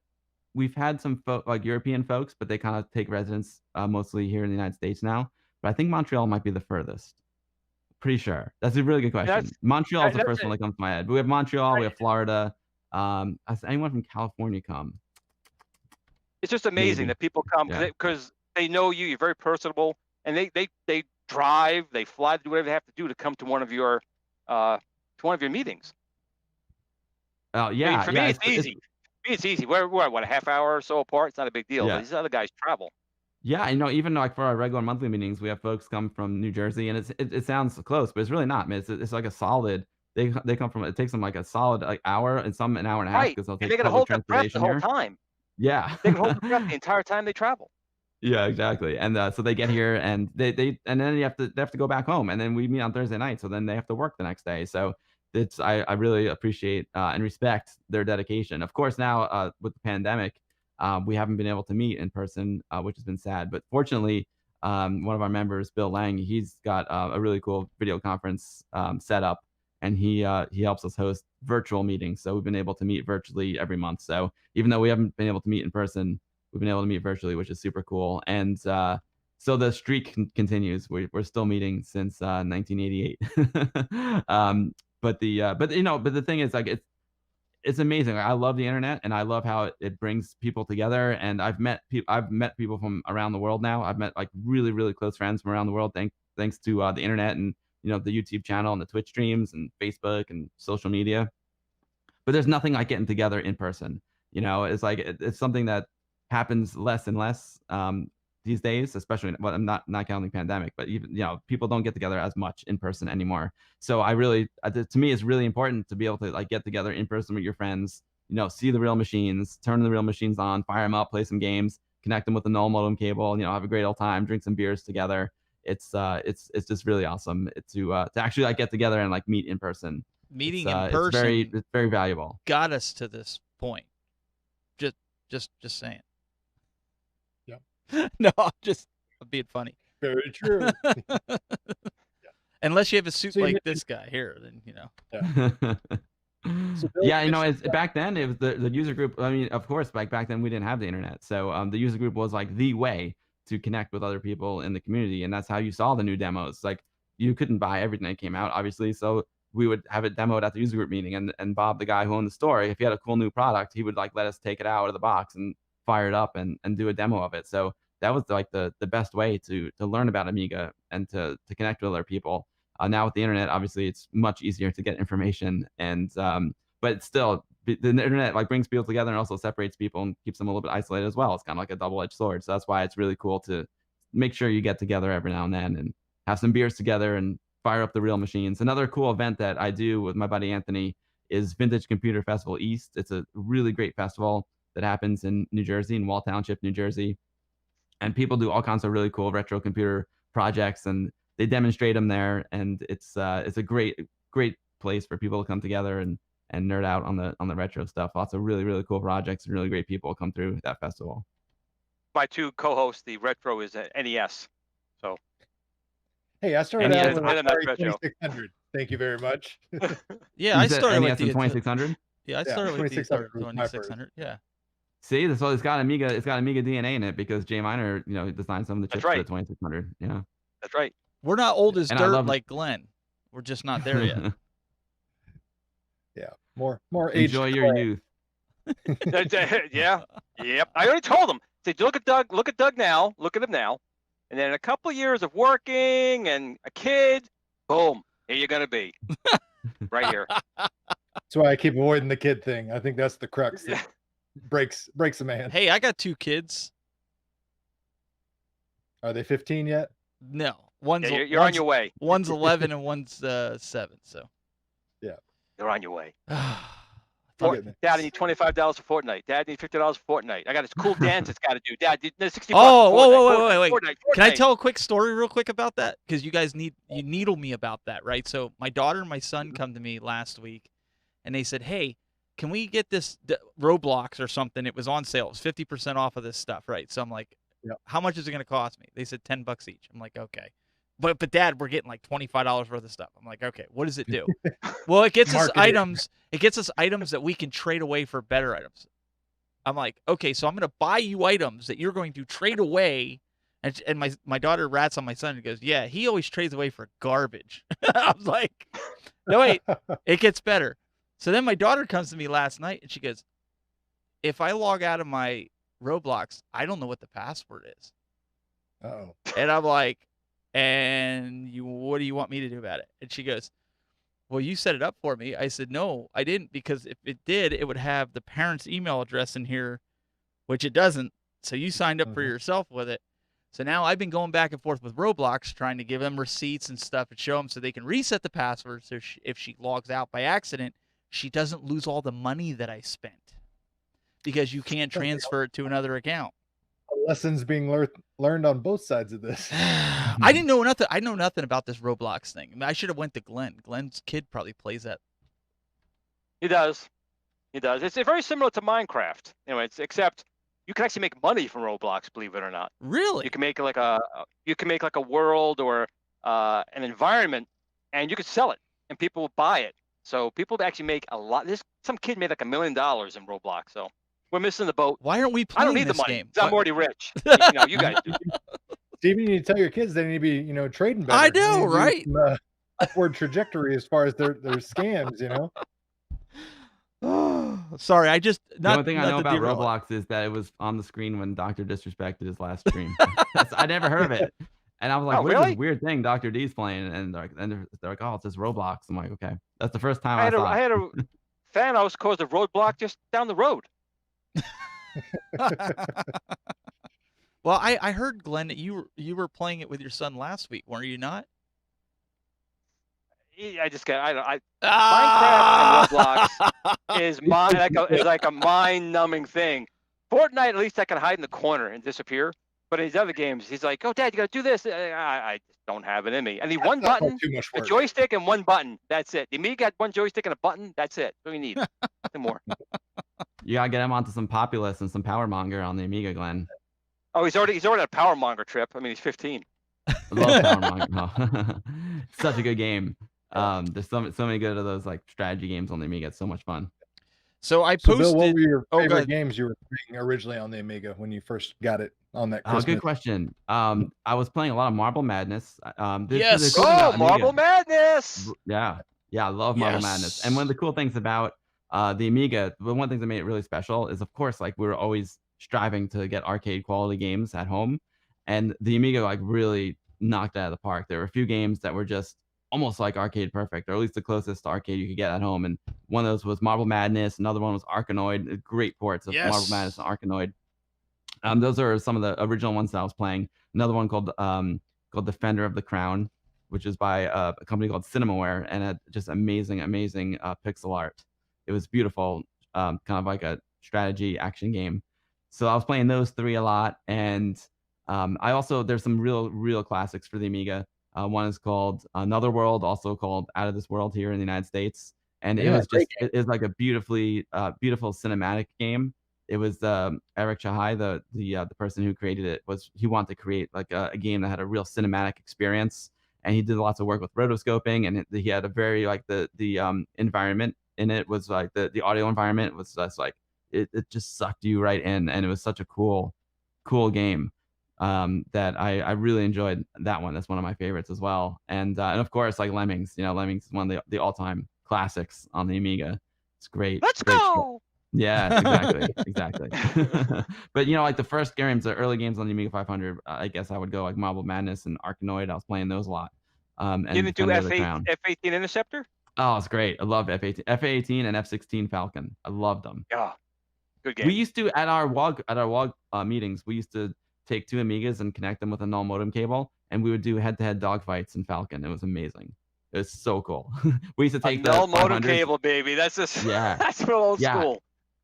some like European folks, but they kind of take residence mostly here in the United States now. But I think Montreal might be the furthest. Pretty sure. That's a really good question. Montreal is the first one that comes to my head. But we have Montreal, we have Florida. Has anyone from California come? It's just amazing that people come because they know you. You're very personable, and they drive, they fly, do whatever they have to do to come to one of your meetings. Oh yeah, I mean, for me, it's easy. It's easy. We're what, a half hour or so apart. It's not a big deal. But these other guys travel. Yeah, you know, even like for our regular monthly meetings, we have folks come from New Jersey, and it sounds close, but it's really not. Man, it's like a solid. They come from. It takes them like a solid like hour, and some an hour and a half, because they'll take public transportation the whole time. Yeah, they can hold their breath the entire time they travel. Yeah, exactly. And so they get here, and they and then they have to go back home, and then we meet on Thursday night, so then they have to work the next day. So it's I really appreciate and respect their dedication. Of course, now with the pandemic, we haven't been able to meet in person, which has been sad. But fortunately, one of our members, Bill Lang, he's got a really cool video conference set up, and he helps us host virtual meetings. So we've been able to meet virtually every month. So even though we haven't been able to meet in person, we've been able to meet virtually, which is super cool. And so the streak continues. We're still meeting since 1988. But the thing is, like, it's amazing. I love the internet, and I love how it brings people together. And I've met people from around the world now. I've met like really, really close friends from around the world thanks to the internet, and you know, the YouTube channel and the Twitch streams and Facebook and social media. But there's nothing like getting together in person. You know, it's like it's something that happens less and less these days, especially well, I'm not counting pandemic, but even, you know, people don't get together as much in person anymore. So I really, to me, it's really important to be able to like get together in person with your friends, you know, see the real machines, turn the real machines on, fire them up, play some games, connect them with the null modem cable, you know, have a great old time, drink some beers together. It's just really awesome to actually like get together and like meet in person. Meeting in person, it's very valuable. Got us to this point. Just saying. No, I'm being funny. Very true. Unless you have a suit like this guy here, then you know. Yeah, you know, back then it was the user group. I mean, of course, back then we didn't have the internet, so the user group was like the way to connect with other people in the community, and that's how you saw the new demos. Like, you couldn't buy everything that came out, obviously, so we would have it demoed at the user group meeting, and Bob, the guy who owned the store, if he had a cool new product, he would like let us take it out of the box and fire it up and do a demo of it. So that was like the best way to learn about Amiga and to connect with other people. Now with the internet, obviously it's much easier to get information, and but still the internet like brings people together and also separates people and keeps them a little bit isolated as well. It's kind of like a double-edged sword. So that's why it's really cool to make sure you get together every now and then and have some beers together and fire up the real machines. Another cool event that I do with my buddy Anthony is Vintage Computer Festival East. It's a really great festival that happens in New Jersey, in Wall Township, New Jersey. And people do all kinds of really cool retro computer projects, and they demonstrate them there. And it's a great place for people to come together and nerd out on the retro stuff. Lots of really, really cool projects and really great people come through that festival. My two co-hosts, the retro is at NES. So hey, I started out with Atari 2600. Thank you very much. Yeah, I started with the 2600. Yeah, I started with the 2600. Yeah. See, so it's got Amiga DNA in it because Jay Miner, you know, designed some of the chips for the 2600. Yeah. That's right. We're not old as And I dirt love- like Glenn. We're just not there yet. Yeah, more age. Enjoy your youth. Yeah. Yep. I already told him. Said, look at Doug. Look at Doug now. Look at him now. And then a couple of years of working and a kid, boom, here you're gonna be, right here. That's why I keep avoiding the kid thing. I think that's the crux that breaks a man. Hey, I got 2 kids. Are they 15 yet? No, one's Yeah, you're on your way. One's 11 and one's 7. So You're on your way. I'll get there. Dad, I need $25 for Fortnite. Dad, I need $50 for Fortnite. I got this cool dance it's got to do. Dad, there's 60 bucks Oh, for whoa, wait. Fortnite. Can I tell a quick story real quick about that? Because you guys you needle me about that, right? So my daughter and my son come to me last week, and they said, "Hey, can we get this Roblox or something? It was on sale. It was 50% off of this stuff, right?" So I'm like, Yep. "How much is it going to cost me?" They said $10 each. I'm like, "Okay." But Dad, we're getting like $25 worth of stuff. I'm like, "Okay, what does it do?" Well, it gets us Marketing. items. It gets us items that we can trade away for better items. I'm like, "Okay, so I'm going to buy you items that you're going to trade away." And my daughter rats on my son and goes, "Yeah, he always trades away for garbage." I was like, "No, wait, it gets better." So then my daughter comes to me last night and she goes, "If I log out of my Roblox, I don't know what the password is." Uh-oh. And I'm like, what do you want me to do about it? And she goes, "Well, you set it up for me." I said, "No, I didn't, because if it did, it would have the parent's email address in here, which it doesn't. So you signed up for yourself with it." So now I've been going back and forth with Roblox, trying to give them receipts and stuff and show them so they can reset the password. So if she logs out by accident, she doesn't lose all the money that I spent, because you can't transfer it to another account. Lessons being learned on both sides of this. I didn't know nothing. I know nothing about this Roblox thing. I mean, I should have went to Glenn. Glenn's kid probably plays that. He does. It's very similar to Minecraft. Anyway, except you can actually make money from Roblox, believe it or not. Really? You can make like a world or an environment, and you could sell it, and people will buy it. So people actually make a lot. Some kid made like $1 million in Roblox. So we're missing the boat. Why aren't we I playing don't need the this money. game? 'Cause I'm already rich. You guys do. Stevie, you need to tell your kids they need to be, trading better. I They know, need to do right? some, upward trajectory as far as their scams, Sorry, I just The only thing I know about Roblox is that it was on the screen when Dr. disrespected his last stream. I never heard of it. And I was like, Oh, what is really? this weird thing Dr. D's playing? And they're like, oh, it's this Roblox. I'm like, okay. That's the first time I saw I it. had a fan house caused a roadblock just down the road. Well, I heard, Glenn, that you were playing it with your son last week, weren't you not? I just got Minecraft Ah! and Roblox is like a mind-numbing thing. Fortnite, at least I can hide in the corner and disappear. But in these other games, he's like, "Oh, Dad, you got to do this." I just don't have it in me. I need one button, Too much a work. joystick, and one button. That's it. The Amiga got one joystick and a button. That's it. What do you need? Nothing more. You gotta get him onto some Populous and some Power Monger on the Amiga, Glenn. Oh, he's already on a Power Monger trip. I mean, he's 15. I love Power Monger. Oh. Such a good game. There's so many good of those like strategy games on the Amiga. It's so much fun. So I So, posted. Bill, what were your Oh, go favorite ahead. games you were playing originally on the Amiga when you first got it on that Oh, Christmas? good question. I was playing a lot of Marble Madness. Yes. The cool thing about Marble Amiga- Madness! Yeah, I love Marble Madness. And one of the cool things about the Amiga, the one thing that made it really special is, of course, like we were always striving to get arcade quality games at home, and the Amiga like really knocked it out of the park. There were a few games that were just almost like arcade perfect, or at least the closest to arcade you could get at home. And one of those was Marble Madness. Another one was Arkanoid. Great ports of Marble Yes. Madness and Arkanoid. Those are some of the original ones that I was playing. Another one called Defender of the Crown, which is by a company called Cinemaware, and had just amazing pixel art. It was beautiful, kind of like a strategy action game. So I was playing those three a lot, and I also, there's some real classics for the Amiga. One is called Another World, also called Out of This World here in the United States, and it was just it is like a beautiful cinematic game. It was Eric Chahai, the person who created it, he wanted to create like a game that had a real cinematic experience, and he did lots of work with rotoscoping, and he had a very like the environment in it was like the audio environment was just like it just sucked you right in, and it was such a cool game. that I really enjoyed that one. That's one of my favorites as well. And of course, like Lemmings. You know, Lemmings is one of the all-time classics on the Amiga. It's great. Let's great go. Yeah, exactly, exactly. But you know, like the first games, the early games on the Amiga 500, I guess I would go like Marble Madness and Arkanoid. I was playing those a lot. And You didn't do Defender of the Crown. F-18 Interceptor? Oh, it's great. I love F-18, F-18 and F-16 Falcon. I loved them. Yeah, good game. We used to at our WOG meetings, we used to take 2 Amigas and connect them with a null modem cable, and we would do head-to-head dogfights in Falcon. It was amazing. It was so cool. We used to take the null modem 500s. cable, baby. That's just that's real old school.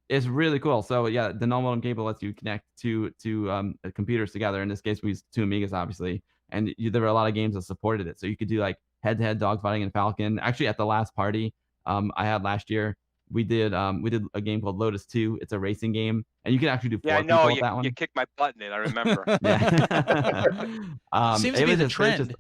It's really cool. So yeah, the null modem cable lets you connect two computers together. In this case, we used 2 Amigas, obviously, and there were a lot of games that supported it. So you could do like head-to-head dogfighting in Falcon. Actually, at the last party I had last year, we did a game called Lotus 2. It's a racing game, and you can actually do 4 people with that one. You kicked my butt in it. I remember. Yeah. Seems to be the trend.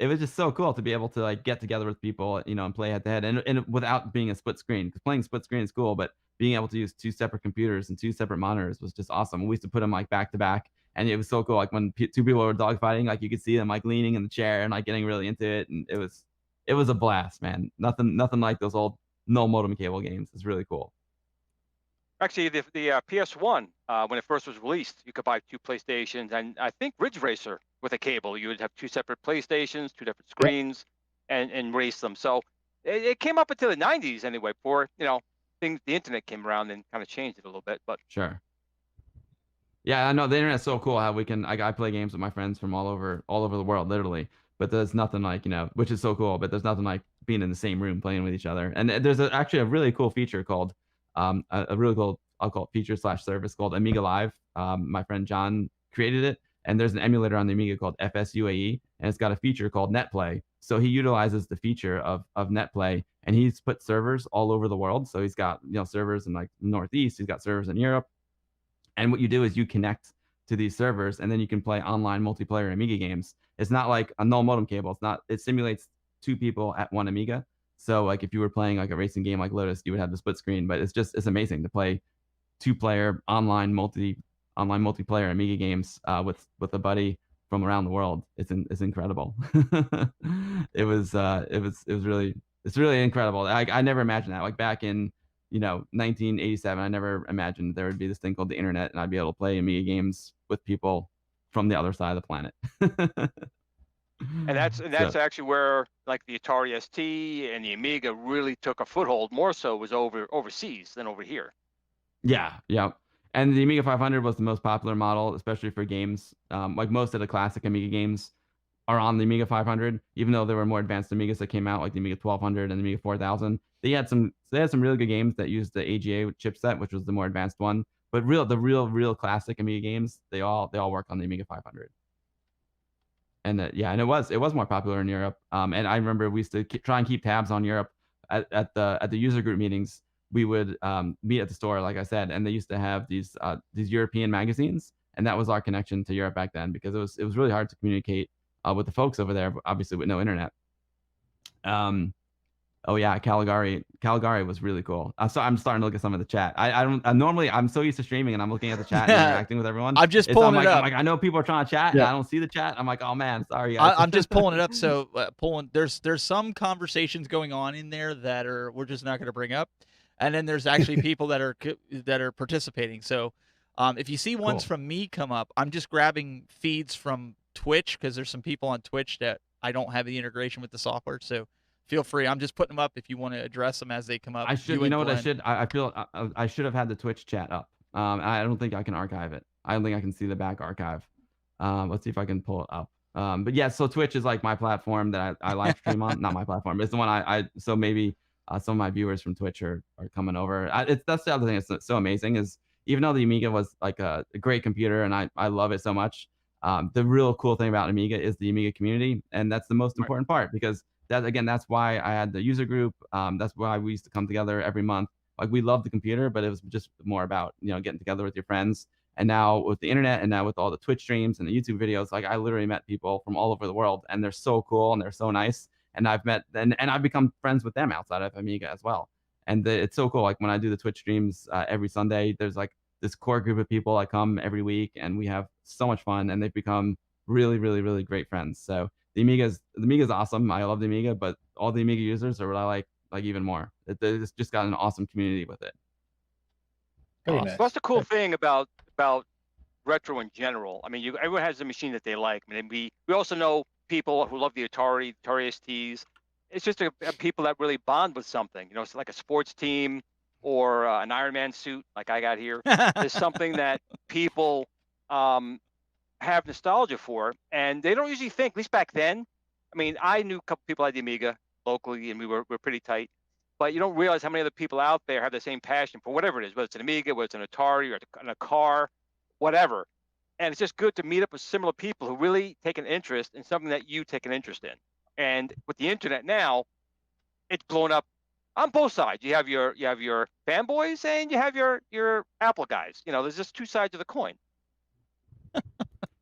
It was just so cool to be able to like get together with people, you know, and play head to head, and without being a split screen. Because playing split screen is cool, but being able to use 2 separate computers and 2 separate monitors was just awesome. We used to put them like back to back, and it was so cool. Like when 2 people were dogfighting, like you could see them like leaning in the chair and like getting really into it, and it was a blast, man. Nothing like those old null modem cable games. It's really cool. Actually, the PS1 when it first was released, you could buy 2 PlayStations, and I think Ridge Racer with a cable. You would have 2 separate PlayStations, 2 different screens, and race them. So it came up until the 90s anyway. Before the internet came around and kind of changed it a little bit. But sure. Yeah, I know the internet's so cool how we can. I play games with my friends from all over the world, literally. But there's nothing like, which is so cool. But there's nothing like being in the same room playing with each other. And there's actually a really cool feature called a really cool, I'll call it feature/service called Amiga Live. My friend John created it, and there's an emulator on the Amiga called FSUAE, and it's got a feature called NetPlay. So he utilizes the feature of NetPlay, and he's put servers all over the world. So he's got servers in like the Northeast, he's got servers in Europe, and what you do is you connect to these servers, and then you can play online multiplayer Amiga games. It's not like a null modem cable. It simulates 2 people at 1 Amiga. So like if you were playing like a racing game like Lotus, you would have the split screen, but it's amazing to play 2-player online multiplayer Amiga games with a buddy from around the world. It's incredible. It's really incredible. I never imagined that. Like back in 1987, I never imagined there would be this thing called the internet, and I'd be able to play Amiga games with people from the other side of the planet. And that's actually where like the Atari ST and the Amiga really took a foothold. More so was overseas than over here. Yeah. And the Amiga 500 was the most popular model, especially for games. Like most of the classic Amiga games are on the Amiga 500, even though there were more advanced Amigas that came out, like the Amiga 1200 and the Amiga 4000. They had some really good games that used the AGA chipset, which was the more advanced one. But the real classic Amiga games, they all work on the Amiga 500. And and it was more popular in Europe. And I remember we used to try and keep tabs on Europe at the user group meetings. We would meet at the store, like I said, and they used to have these European magazines, and that was our connection to Europe back then, because it was really hard to communicate with the folks over there, obviously with no internet. Oh yeah, Caligari was really cool. So I'm starting to look at some of the chat. Normally I'm so used to streaming and I'm looking at the chat and interacting with everyone. I'm just pulling it up. I'm like, I know people are trying to chat and I don't see the chat. I'm like, oh man, sorry guys. I'm just pulling it up. So there's some conversations going on in there that we're just not going to bring up, and then there's actually people that are participating. So if you see ones from me come up, I'm just grabbing feeds from Twitch, because there's some people on Twitch that I don't have the integration with the software. So feel free. I'm just putting them up if you want to address them as they come up. I should. You know what I should? I feel I should have had the Twitch chat up. I don't think I can archive it. I don't think I can see the back archive. Let's see if I can pull it up. But yeah, so Twitch is like my platform that I live stream on. Not my platform. It's the one so maybe some of my viewers from Twitch are coming over. That's the other thing that's so amazing is, even though the Amiga was like a great computer and I love it so much, the real cool thing about Amiga is the Amiga community, and that's the most important part, because that's why I had the user group. That's why we used to come together every month. Like, we loved the computer, but it was just more about getting together with your friends. And now with the internet, and now with all the Twitch streams and the YouTube videos, like, I literally met people from all over the world, and they're so cool and they're so nice. And I've met and I've become friends with them outside of Amiga as well. And it's so cool. Like, when I do the Twitch streams every Sunday, there's this core group of people that come every week, and we have so much fun, and they've become really, really, really great friends. So the Amiga's awesome. I love the Amiga, but all the Amiga users are what I like even more. It's just got an awesome community with it. Very Awesome. nice. That's the cool thing about retro in general. I mean, everyone has a machine that they like. I mean, we also know people who love the Atari STs. It's just a people that really bond with something. You know, it's like a sports team or an Iron Man suit, like I got here. There's something that people have nostalgia for, and they don't usually think. At least back then, I mean, I knew a couple people at the Amiga locally, and we're pretty tight. But you don't realize how many other people out there have the same passion for whatever it is, whether it's an Amiga, whether it's an Atari, or in a car, whatever. And it's just good to meet up with similar people who really take an interest in something that you take an interest in. And with the internet now, it's blown up on both sides. You have your fanboys and you have your Apple guys. You know, there's just two sides of the coin.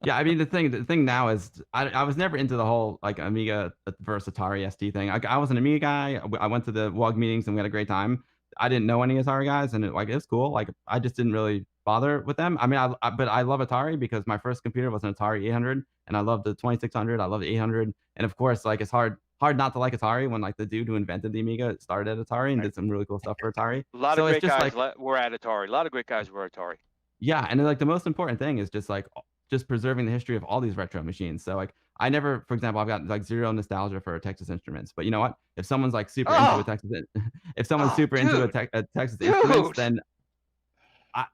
Yeah, I mean the thing now is I was never into the whole like Amiga versus Atari ST thing. I was an Amiga guy. I went to the WUG meetings and we had a great time. I didn't know any Atari guys, and it's cool. Like I just didn't really bother with them. I mean, but I love Atari because my first computer was an Atari 800, and I love the 2600. I love the 800, and of course, like it's hard not to like Atari when like the dude who invented the Amiga started at Atari and did some really cool stuff for Atari. A lot of great guys were at Atari. A lot of great guys were at Atari. Yeah, and like the most important thing is just preserving the history of all these retro machines. So like I never, for example, I've got like zero nostalgia for Texas Instruments, but you know what? If someone's like super into a Texas, if someone's super into a Texas Instruments, then I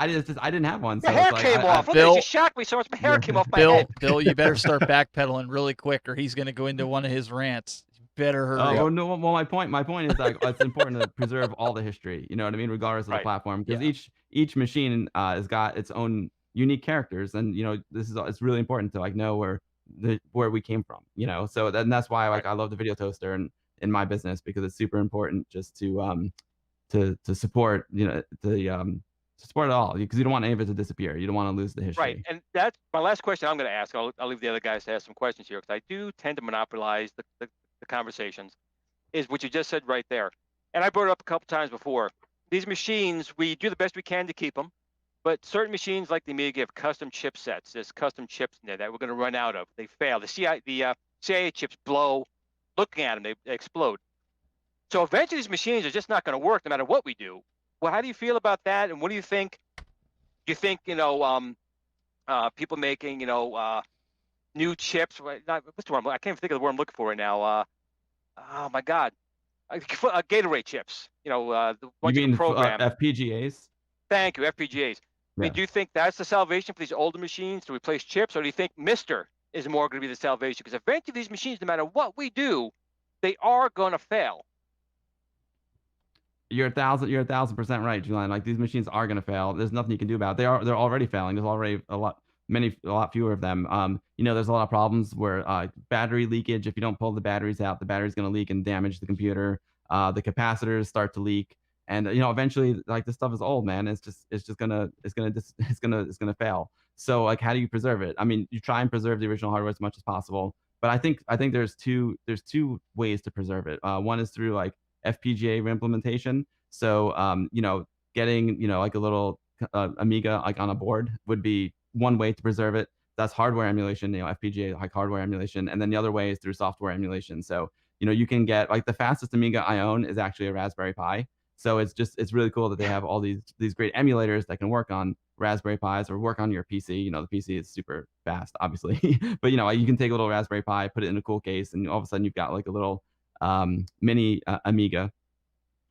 didn't have one. So my hair came off. Bill, you shocked me so much. My hair came off my head. Bill, you better start backpedaling really quick, or he's going to go into one of his rants. You better hurry. Oh no! Well, my point is like it's important to preserve all the history. You know what I mean, regardless of the platform, because each machine has got its own unique characters, and you know it's really important to like know where we came from. You know, so that's why like I love the video toaster and in my business, because it's super important just to support to support it all, because you don't want any of it to disappear. You don't want to lose the history. Right, and that's my last question I'm going to ask. I'll leave the other guys to ask some questions here, because I do tend to monopolize the conversations, is what you just said right there. And I brought it up a couple times before. These machines, we do the best we can to keep them, but certain machines like the Amiga have custom chipsets. There's custom chips in there that we're going to run out of. They fail. The CIA chips blow. Looking at them, they explode. So eventually these machines are just not going to work no matter what we do. Well, how do you feel about that? And what do you think? Do you think, people making, new chips? What's the word? I can't even think of the word I'm looking for right now. Oh my God, Gatorade chips. The ones you can program. FPGAs? Thank you, FPGAs. I mean, do you think that's the salvation for these older machines to replace chips, or do you think Mister is more going to be the salvation? Because eventually these machines, no matter what we do, they are going to fail. You're 1,000% right, Julian. Like these machines are going to fail. There's nothing you can do about it. They're already failing. There's already a lot fewer of them. There's a lot of problems where battery leakage. If you don't pull the batteries out, the battery's going to leak and damage the computer. The capacitors start to leak, and eventually, like this stuff is old, man. It's gonna fail. So like, how do you preserve it? I mean, you try and preserve the original hardware as much as possible, but I think there's two ways to preserve it. One is through like FPGA implementation. So getting like a little Amiga like on a board would be one way to preserve it. That's hardware emulation, FPGA like hardware emulation, and then the other way is through software emulation. So you can get like the fastest Amiga I own is actually a Raspberry Pi. So it's really cool that they have all these great emulators that can work on Raspberry Pis or work on your PC. The PC is super fast, obviously, but you can take a little Raspberry Pi, put it in a cool case, and all of a sudden you've got like a little mini Amiga,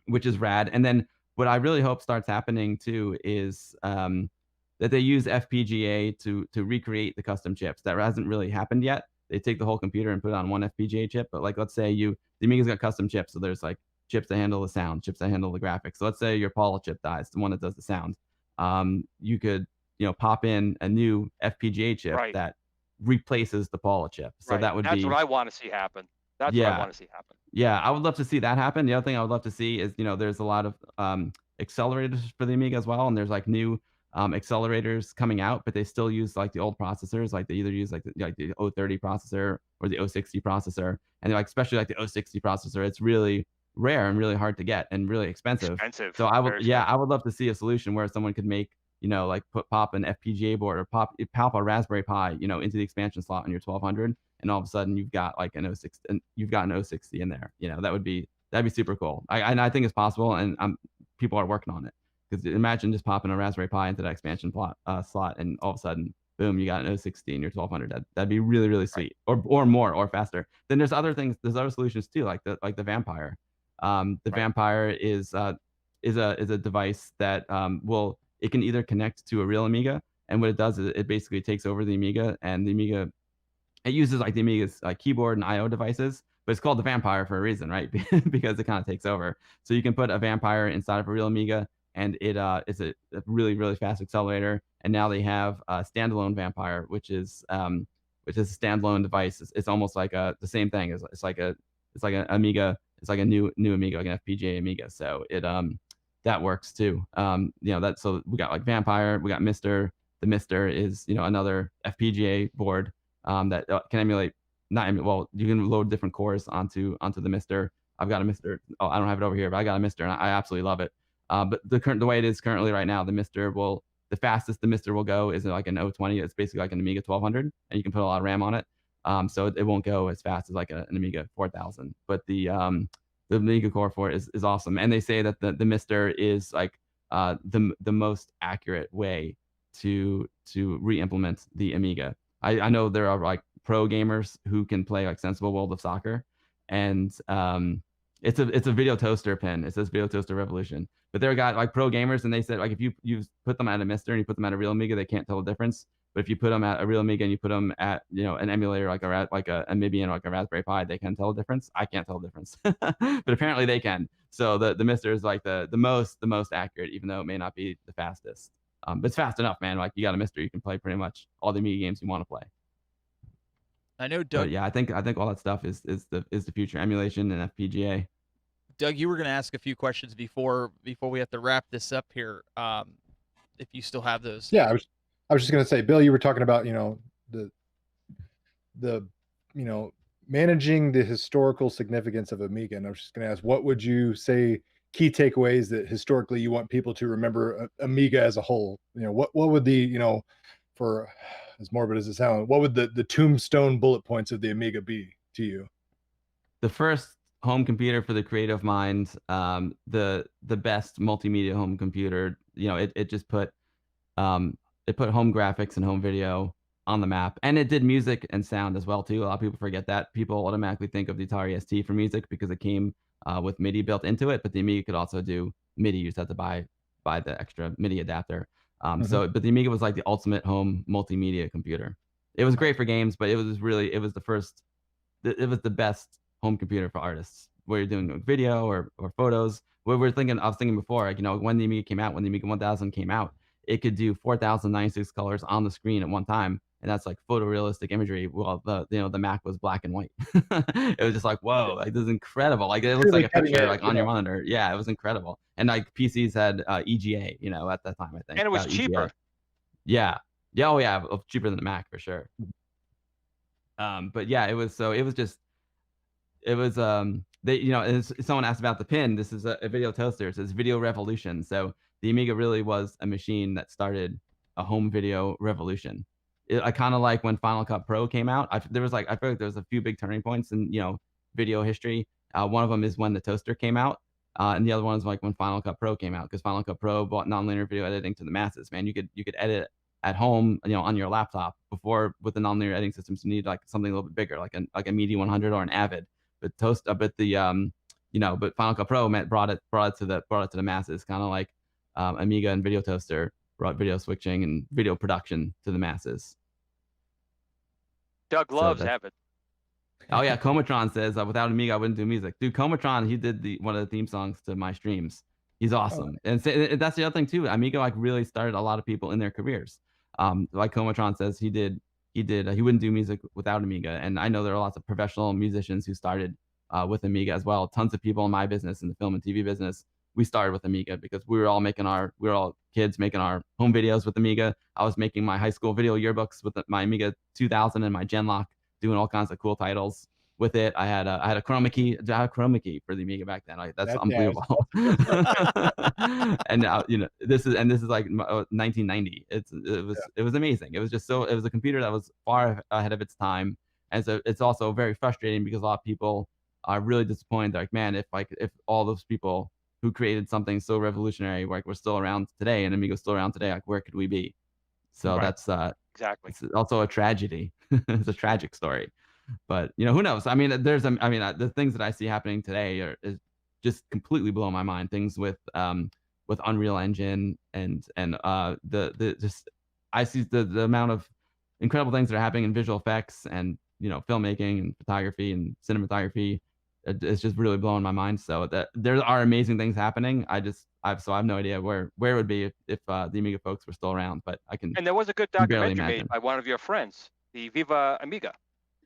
which is rad. And then what I really hope starts happening too is that they use FPGA to recreate the custom chips. That hasn't really happened yet. They take the whole computer and put it on one FPGA chip. But like, let's say the Amiga's got custom chips, so there's like chips that handle the sound, chips that handle the graphics. So let's say your Paula chip dies, the one that does the sound. You could pop in a new FPGA chip that replaces the Paula chip. So that would that's what I want to see happen. That's what I want to see happen. Yeah, I would love to see that happen. The other thing I would love to see is, there's a lot of accelerators for the Amiga as well, and there's like new accelerators coming out, but they still use like the old processors. Like they either use like the 030 processor or the 060 processor, and like especially like the 060 processor, it's really rare and really hard to get and really expensive. Expensive. So I would, Very yeah, expensive. I would love to see a solution where someone could make, you know, like pop an FPGA board or pop a Raspberry Pi, you know, into the expansion slot on your 1200, and all of a sudden you've got like an 06, and you've got an 060 in there. You know, that'd be super cool. I think it's possible, and people are working on it. Because imagine just popping a Raspberry Pi into that expansion slot, and all of a sudden, boom, you got an 060 in your 1200. That'd be really, really sweet, or more, or faster. Then there's other things. There's other solutions too, like the Vampire. The Vampire is a device that it can either connect to a real Amiga, and what it does is it basically takes over the Amiga, and the Amiga, it uses like the Amiga's keyboard and I/O devices, but it's called the Vampire for a reason, right? Because it kind of takes over. So you can put a Vampire inside of a real Amiga, and it is a really, really fast accelerator. And now they have a standalone Vampire, which is a standalone device. It's almost like the same thing. It's like an Amiga. It's like a new Amiga, like an FPGA Amiga. So it that works too. You know, so we got like Vampire, we got Mister. The Mister is, you know, another FPGA board that can emulate, well, you can load different cores onto the Mister. I've got a Mister. Oh, I don't have it over here, but I got a Mister, and I absolutely love it. But the way it is currently right now, the fastest the Mister will go is like an 020. It's basically like an Amiga 1200, and you can put a lot of RAM on it. So it won't go as fast as like an Amiga 4000. But the Amiga core for it is awesome, and they say that the Mister is like the most accurate way to re-implement the Amiga. I know there are like pro gamers who can play like Sensible World of Soccer, and it's a video toaster pin. It says Video Toaster Revolution. But there are guys like pro gamers, and they said like if you put them at a Mister and you put them at a real Amiga, they can't tell the difference. But if you put them at a real Amiga and you put them at, you know, an emulator like a Amiibian or like a Raspberry Pi, they can tell the difference. I can't tell the difference, but apparently they can. So the Mister is like the most accurate, even though it may not be the fastest. But it's fast enough, man. Like you got a Mister, you can play pretty much all the Amiga games you want to play. I know, Doug. But yeah, I think all that stuff is the future, emulation and FPGA. Doug, you were going to ask a few questions before we have to wrap this up here. If you still have those. Yeah, I was just going to say, Bill, you were talking about, you know, the you know, managing the historical significance of Amiga, and I was just going to ask, what would you say key takeaways that historically you want people to remember Amiga as a whole? You know, what would the, you know, for as morbid as it sounds, what would the tombstone bullet points of the Amiga be to you? The first home computer for the creative mind, the best multimedia home computer. You know, it just put home graphics and home video on the map, and it did music and sound as well too. A lot of people forget that. People automatically think of the Atari ST for music because it came with MIDI built into it, but the Amiga could also do MIDI. You just had to buy the extra MIDI adapter. But the Amiga was like the ultimate home multimedia computer. It was great for games, but it was the best home computer for artists, where you're doing video or photos. I was thinking before, like, you know, when the Amiga came out, when the Amiga 1000 came out, it could do 4096 colors on the screen at one time, and that's like photorealistic imagery. Well, the Mac was black and white. It was just like, whoa, like this is incredible. Like it looks like a picture like on your monitor. Yeah, it was incredible. And like PCs had EGA, you know, at that time, I think. And it was cheaper. Yeah. Oh yeah, cheaper than the Mac for sure. But yeah, it was they, you know, and someone asked about the pin. This is a video toaster. It says Video Revolution. So the Amiga really was a machine that started a home video revolution. I kind of like when Final Cut Pro came out. I feel like there was a few big turning points in, you know, video history. One of them is when the toaster came out, and the other one is like when Final Cut Pro came out, because Final Cut Pro brought nonlinear video editing to the masses. Man, you could edit at home, you know, on your laptop. Before, with the nonlinear editing systems, you need like something a little bit bigger, like a Media 100 or an Avid. But but Final Cut Pro brought it to the masses, kind of like Amiga and Video Toaster brought video switching and video production to the masses. Doug loves Avid. Oh yeah, Comatron says without Amiga I wouldn't do music. Dude, Comatron, he did one of the theme songs to my streams. He's awesome. And that's the other thing too. Amiga like really started a lot of people in their careers. Like Comatron says, he wouldn't do music without Amiga. And I know there are lots of professional musicians who started with Amiga as well. Tons of people in my business, in the film and TV business, we started with Amiga because we were all kids making our home videos with Amiga. I was making my high school video yearbooks with my Amiga 2000 and my Genlock, doing all kinds of cool titles. with it. I had a chroma key. I had a chroma key for the Amiga back then. Like, that's unbelievable. And now, you know, this is like 1990. It was amazing. It was just so, it was a computer that was far ahead of its time. And so it's also very frustrating because a lot of people are really disappointed. They're like, man, if all those people who created something so revolutionary, like, we're still around today and Amiga's still around today, like, where could we be? So that's exactly. it's also a tragedy. It's a tragic story. But, you know, who knows? I mean, the things that I see happening today is just completely blowing my mind. Things with Unreal Engine and the just, I see the amount of incredible things that are happening in visual effects and, you know, filmmaking and photography and cinematography. It's just really blowing my mind. So that there are amazing things happening. I have no idea where it would be if the Amiga folks were still around. But I can. And there was a good barely documentary made imagine. by one of your friends, the Viva Amiga.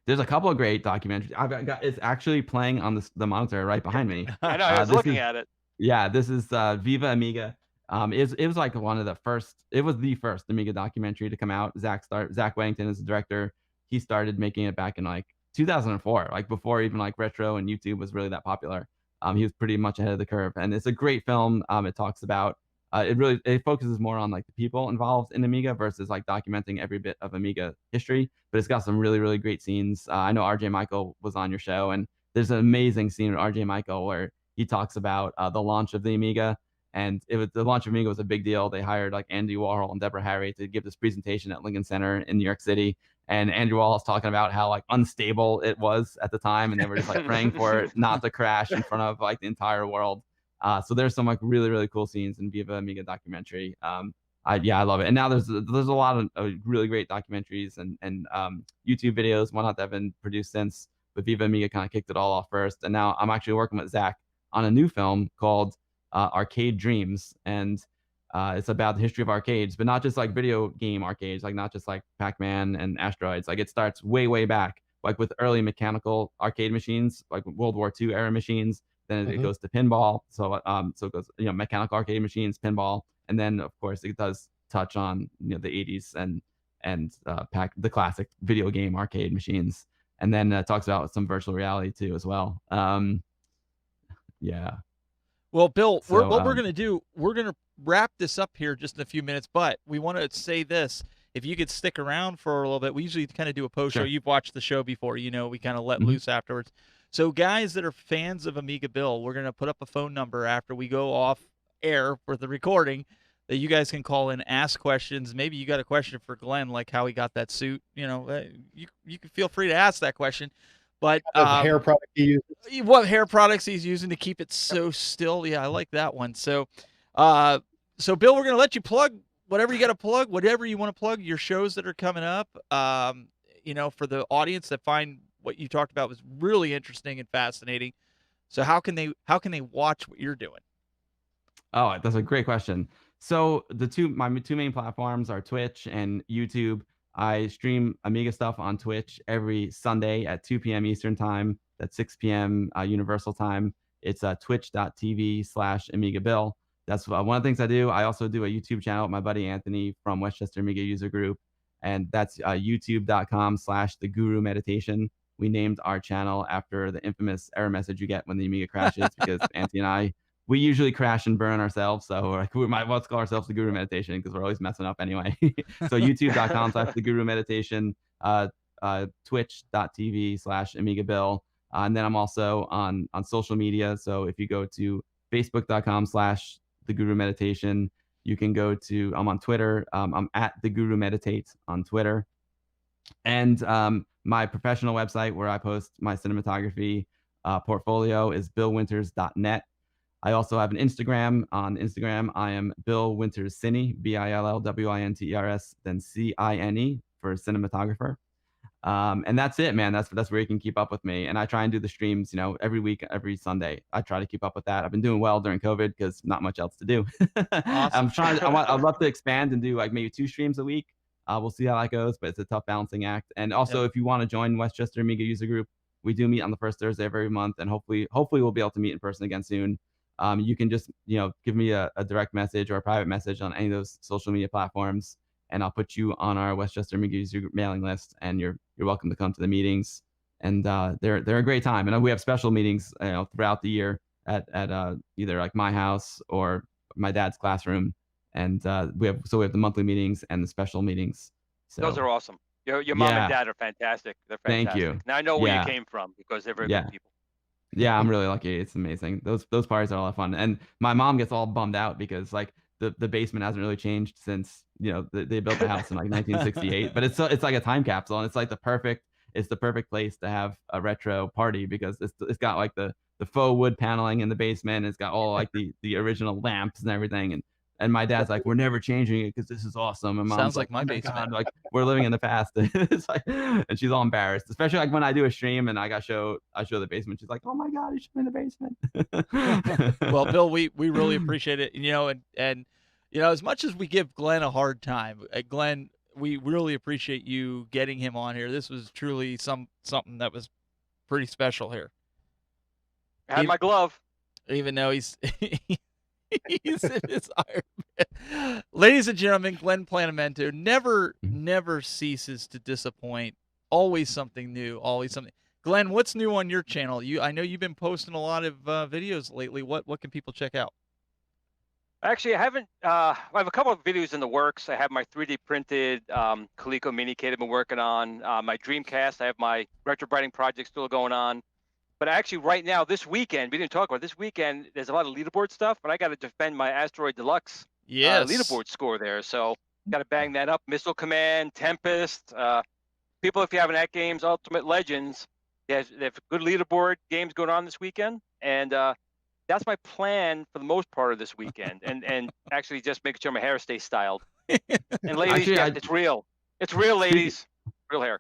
There's a couple of great documentaries. I've got, it's actually playing on the monitor right behind me. I know. I was looking at it. Yeah, this is Viva Amiga. It was like one of the first. It was the first Amiga documentary to come out. Zach Wellington is the director. He started making it back in like 2004, like before even like retro and YouTube was really that popular. He was pretty much ahead of the curve, and it's a great film. It talks about it focuses more on like the people involved in Amiga versus like documenting every bit of Amiga history, but it's got some really, really great scenes. I know RJ Michael was on your show, and there's an amazing scene with RJ Michael where he talks about the launch of the Amiga, and the launch of Amiga was a big deal. They hired like Andy Warhol and Deborah Harry to give this presentation at Lincoln Center in New York City, and Andy Warhol's talking about how like unstable it was at the time, and they were just like praying for it not to crash in front of like the entire world. So there's some like really, really cool scenes in Viva Amiga documentary. I love it. And now there's a lot of really great documentaries and YouTube videos, whatnot, that have been produced since. But Viva Amiga kind of kicked it all off first. And now I'm actually working with Zach on a new film called Arcade Dreams, and it's about the history of arcades, but not just like video game arcades, like not just like Pac-Man and Asteroids. Like, it starts way, way back, like with early mechanical arcade machines, like World War II era machines. Then it goes to pinball. So it goes, you know, mechanical arcade machines, pinball, and then of course it does touch on, you know, the 80s and the classic video game arcade machines, and then talks about some virtual reality too as well. Yeah. Well, Bill, what we're gonna do, we're gonna wrap this up here just in a few minutes, but we want to say this. If you could stick around for a little bit, we usually kind of do a post show. You've watched the show before, you know, we kind of let loose afterwards. So guys that are fans of Amiga Bill, we're going to put up a phone number after we go off air for the recording that you guys can call in, ask questions. Maybe you got a question for Glenn, like how he got that suit. You know, you can feel free to ask that question. But hair product he uses. What hair products he's using to keep it so still. Yeah, I like that one. So, so Bill, we're going to let you plug whatever you got to plug, whatever you want to plug, your shows that are coming up, you know, for the audience that find what you talked about was really interesting and fascinating. So how can they watch what you're doing? Oh, that's a great question. So my two main platforms are Twitch and YouTube. I stream Amiga stuff on Twitch every Sunday at 2 p.m. Eastern time. That's 6 p.m. Universal time. It's twitch.tv/AmigaBill. That's one of the things I do. I also do a YouTube channel with my buddy Anthony from Westchester Amiga User Group, and that's youtube.com/thegurumeditation. We named our channel after the infamous error message you get when the Amiga crashes, because Auntie and we usually crash and burn ourselves. So like, we might well call ourselves the Guru Meditation because we're always messing up anyway. So youtube.com/thegurumeditation, twitch.tv/AmigaBill. And then I'm also on social media. So if you go to facebook.com/thegurumeditation, you can go to, I'm on Twitter. I'm at thegurumeditate on Twitter. And my professional website where I post my cinematography portfolio is billwinters.net. I also have an Instagram. On Instagram, I am Bill Winters Cine, BILLWINTERS, then CINE for cinematographer. And that's it, man. That's where you can keep up with me. And I try and do the streams, you know, every week, every Sunday. I try to keep up with that. I've been doing well during COVID because not much else to do. Awesome. I'd love to expand and do like maybe 2 streams a week. We'll see how that goes, but it's a tough balancing act. And also, if you want to join Westchester Amiga User Group, we do meet on the first Thursday of every month, and hopefully we'll be able to meet in person again soon. You can just, you know, give me a direct message or a private message on any of those social media platforms, and I'll put you on our Westchester Amiga User Group mailing list, and you're welcome to come to the meetings. and they're a great time. And we have special meetings, throughout the year at either like my house or my dad's classroom, and we have the monthly meetings and the special meetings. So Those are awesome. Your mom and yeah, dad are fantastic. They're thank fantastic. you. Now I know where you Yeah, came from because they're very yeah. good people. Yeah, I'm really lucky. It's amazing. Those parties are a lot of fun. And my mom gets all bummed out because like the basement hasn't really changed since, they built the house in like 1968, but it's like a time capsule, and it's like the perfect place to have a retro party because it's got like the faux wood paneling in the basement. It's got all like the original lamps and everything, and my dad's like, we're never changing it because this is awesome. And mom's Sounds like my oh my basement. God, like we're living in the past. It's like, and she's all embarrassed, especially like when I do a stream and I show the basement. She's like, oh my God, you should be in the basement. Well, Bill, we really appreciate it. And as much as we give Glenn a hard time, Glenn, we really appreciate you getting him on here. This was truly something that was pretty special here. I had my glove. Even though he's he's in his Iron Man. Ladies and gentlemen, Glenn Planamento never ceases to disappoint. Always something new. Always something. Glenn, what's new on your channel? I know you've been posting a lot of videos lately. What can people check out? Actually, I haven't. I have a couple of videos in the works. I have my 3D printed Coleco mini kit I've been working on. My Dreamcast. I have my retro writing project still going on. But actually, right now, this weekend, we didn't talk about this weekend. There's a lot of leaderboard stuff, but I got to defend my Asteroid Deluxe leaderboard score there. So got to bang that up. Missile Command, Tempest. People, if you have an at games, Ultimate Legends, they have good leaderboard games going on this weekend, and that's my plan for the most part of this weekend. And actually, just making sure my hair stays styled. And ladies, Actually, it's real. It's real, ladies. Real hair.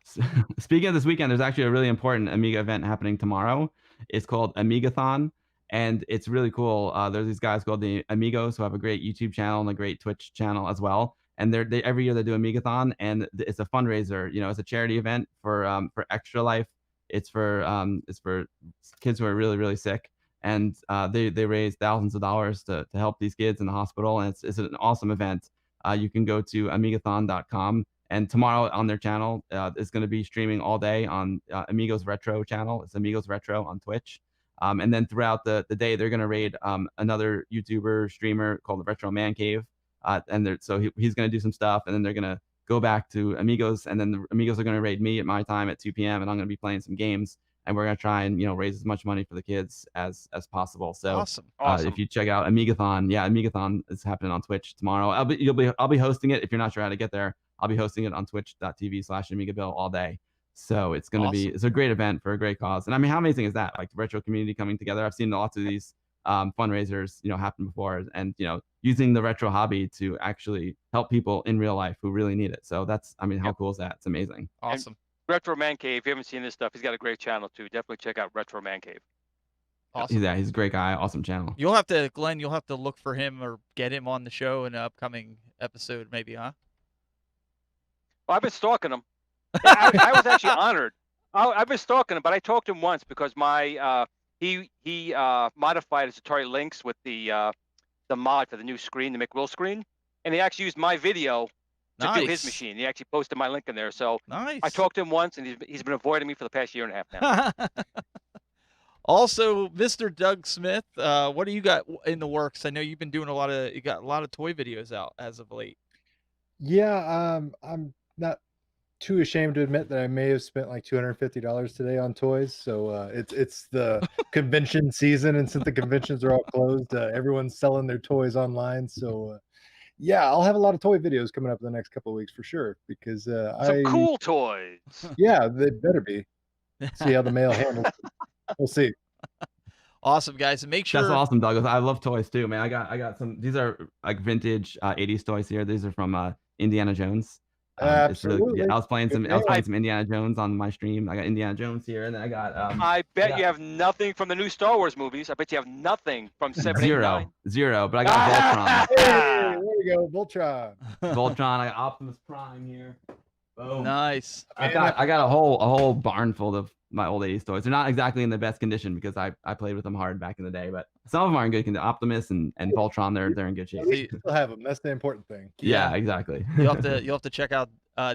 Speaking of this weekend, there's actually a really important Amiga event happening tomorrow. It's called Amigathon, and it's really cool. There's these guys called the Amigos who have a great YouTube channel and a great Twitch channel as well. And they every year they do Amigathon, and it's a fundraiser. It's a charity event for Extra Life. It's for kids who are really, really sick, and they raise thousands of dollars to help these kids in the hospital. And it's an awesome event. You can go to amigathon.com. And tomorrow on their channel, is going to be streaming all day on Amigos Retro channel. It's Amigos Retro on Twitch. And then throughout the day, they're going to raid another YouTuber streamer called the Retro Man Cave. So he's going to do some stuff, and then they're going to go back to Amigos, and then the Amigos are going to raid me at my time at 2 p.m. and I'm going to be playing some games, and we're going to try and raise as much money for the kids as possible. So awesome. If you check out Amigathon, Amigathon is happening on Twitch tomorrow. I'll be hosting it. If you're not sure how to get there, I'll be hosting it on twitch.tv/Amiga Bill all day. So it's going to be, it's a great event for a great cause. And I mean, how amazing is that? Like the retro community coming together. I've seen lots of these fundraisers, happen before, and, using the retro hobby to actually help people in real life who really need it. So that's, I mean, how cool is that? It's amazing. Awesome. And Retro Man Cave, if you haven't seen this stuff, he's got a great channel too. Definitely check out Retro Man Cave. Awesome. He's a great guy. Awesome channel. Glenn, you'll have to look for him or get him on the show in an upcoming episode, maybe, huh? Well, I've been stalking him. I was actually honored. I've been stalking him, but I talked to him once because my he modified his Atari Lynx with the mod for the new screen, the McWill screen, and he actually used my video to do his machine. He actually posted my link in there. So nice. I talked to him once, and he's been avoiding me for the past year and a half now. Also, Mr. Doug Smith, what do you got in the works? I know you've been doing you got a lot of toy videos out as of late. Yeah, I'm not too ashamed to admit that I may have spent like $250 today on toys. So it's the convention season, and since the conventions are all closed, everyone's selling their toys online. So yeah, I'll have a lot of toy videos coming up in the next couple of weeks for sure, because some cool toys. Yeah, they better be. See how the mail handles it. We'll see. Awesome, guys. And make sure. That's awesome, Douglas. I love toys too, man. I got some. These are like vintage 80s toys here. These are from Indiana Jones. Absolutely. I was playing some Indiana Jones on my stream. I got Indiana Jones here, and then I got. I bet you have nothing from the new Star Wars movies. I bet you have nothing from 7, 8, 9. Zero. But I got Voltron. Hey, there you go, Voltron. Voltron. I got Optimus Prime here. Boom. Nice. I got a whole barn full of my old 80s toys. They're not exactly in the best condition because I played with them hard back in the day, but some of them are in good condition. Optimus and Voltron, they're in good shape. You still have them. That's the important thing. Yeah, exactly. You'll have to check out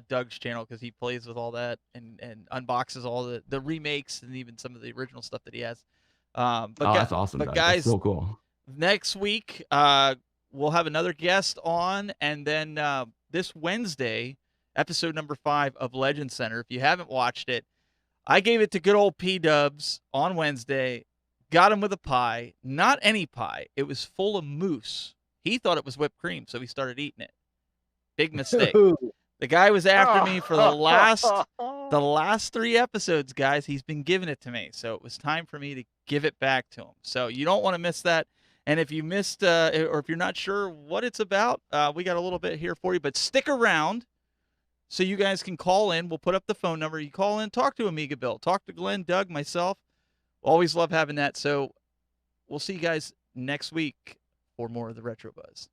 Doug's channel because he plays with all that and unboxes all the remakes and even some of the original stuff that he has. That's awesome. But Doug. guys, That's so cool. Next week, we'll have another guest on, and then this Wednesday, episode number 5 of Legend Center. If you haven't watched it, I gave it to good old P-Dubs on Wednesday. Got him with a pie. Not any pie. It was full of mousse. He thought it was whipped cream, so he started eating it. Big mistake. The guy was after me for the last 3 episodes, guys. He's been giving it to me, so it was time for me to give it back to him. So you don't want to miss that. And if you missed, or if you're not sure what it's about, we got a little bit here for you. But stick around so you guys can call in. We'll put up the phone number. You call in, talk to Amiga Bill, talk to Glenn, Doug, myself. Always love having that. So we'll see you guys next week for more of the Retro Buzz.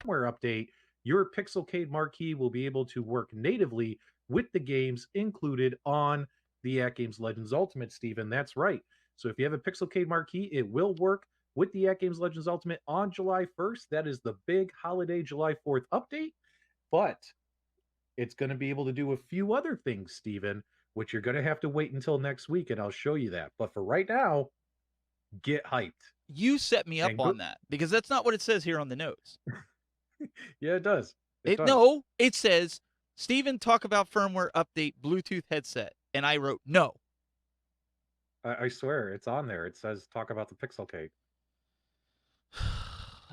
Firmware update. Your Pixelcade marquee will be able to work natively with the games included on the At Games Legends Ultimate, Steven. That's right. So if you have a Pixelcade marquee, it will work with the At Games Legends Ultimate on July 1st. That is the big holiday July 4th update. But it's going to be able to do a few other things, Steven, which you're going to have to wait until next week, and I'll show you that. But for right now, get hyped. You set me up on that because that's not what it says here on the notes. Yeah, it does. It does. No, it says, Steven, talk about firmware update Bluetooth headset. And I wrote, no. I swear, it's on there. It says, talk about the Pixelcade.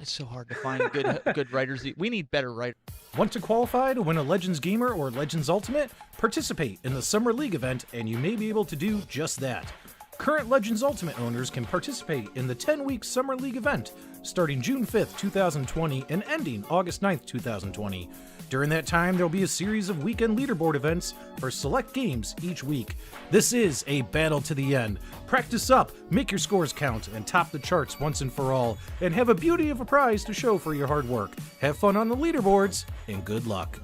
It's so hard to find good writers. We need better writers. Want to qualify to win a Legends Gamer or Legends Ultimate? Participate in the Summer League event, and you may be able to do just that. Current Legends Ultimate owners can participate in the 10-week Summer League event, starting June 5th, 2020, and ending August 9th, 2020. During that time, there'll be a series of weekend leaderboard events for select games each week. This is a battle to the end. Practice up, make your scores count, and top the charts once and for all, and have a beauty of a prize to show for your hard work. Have fun on the leaderboards, and good luck.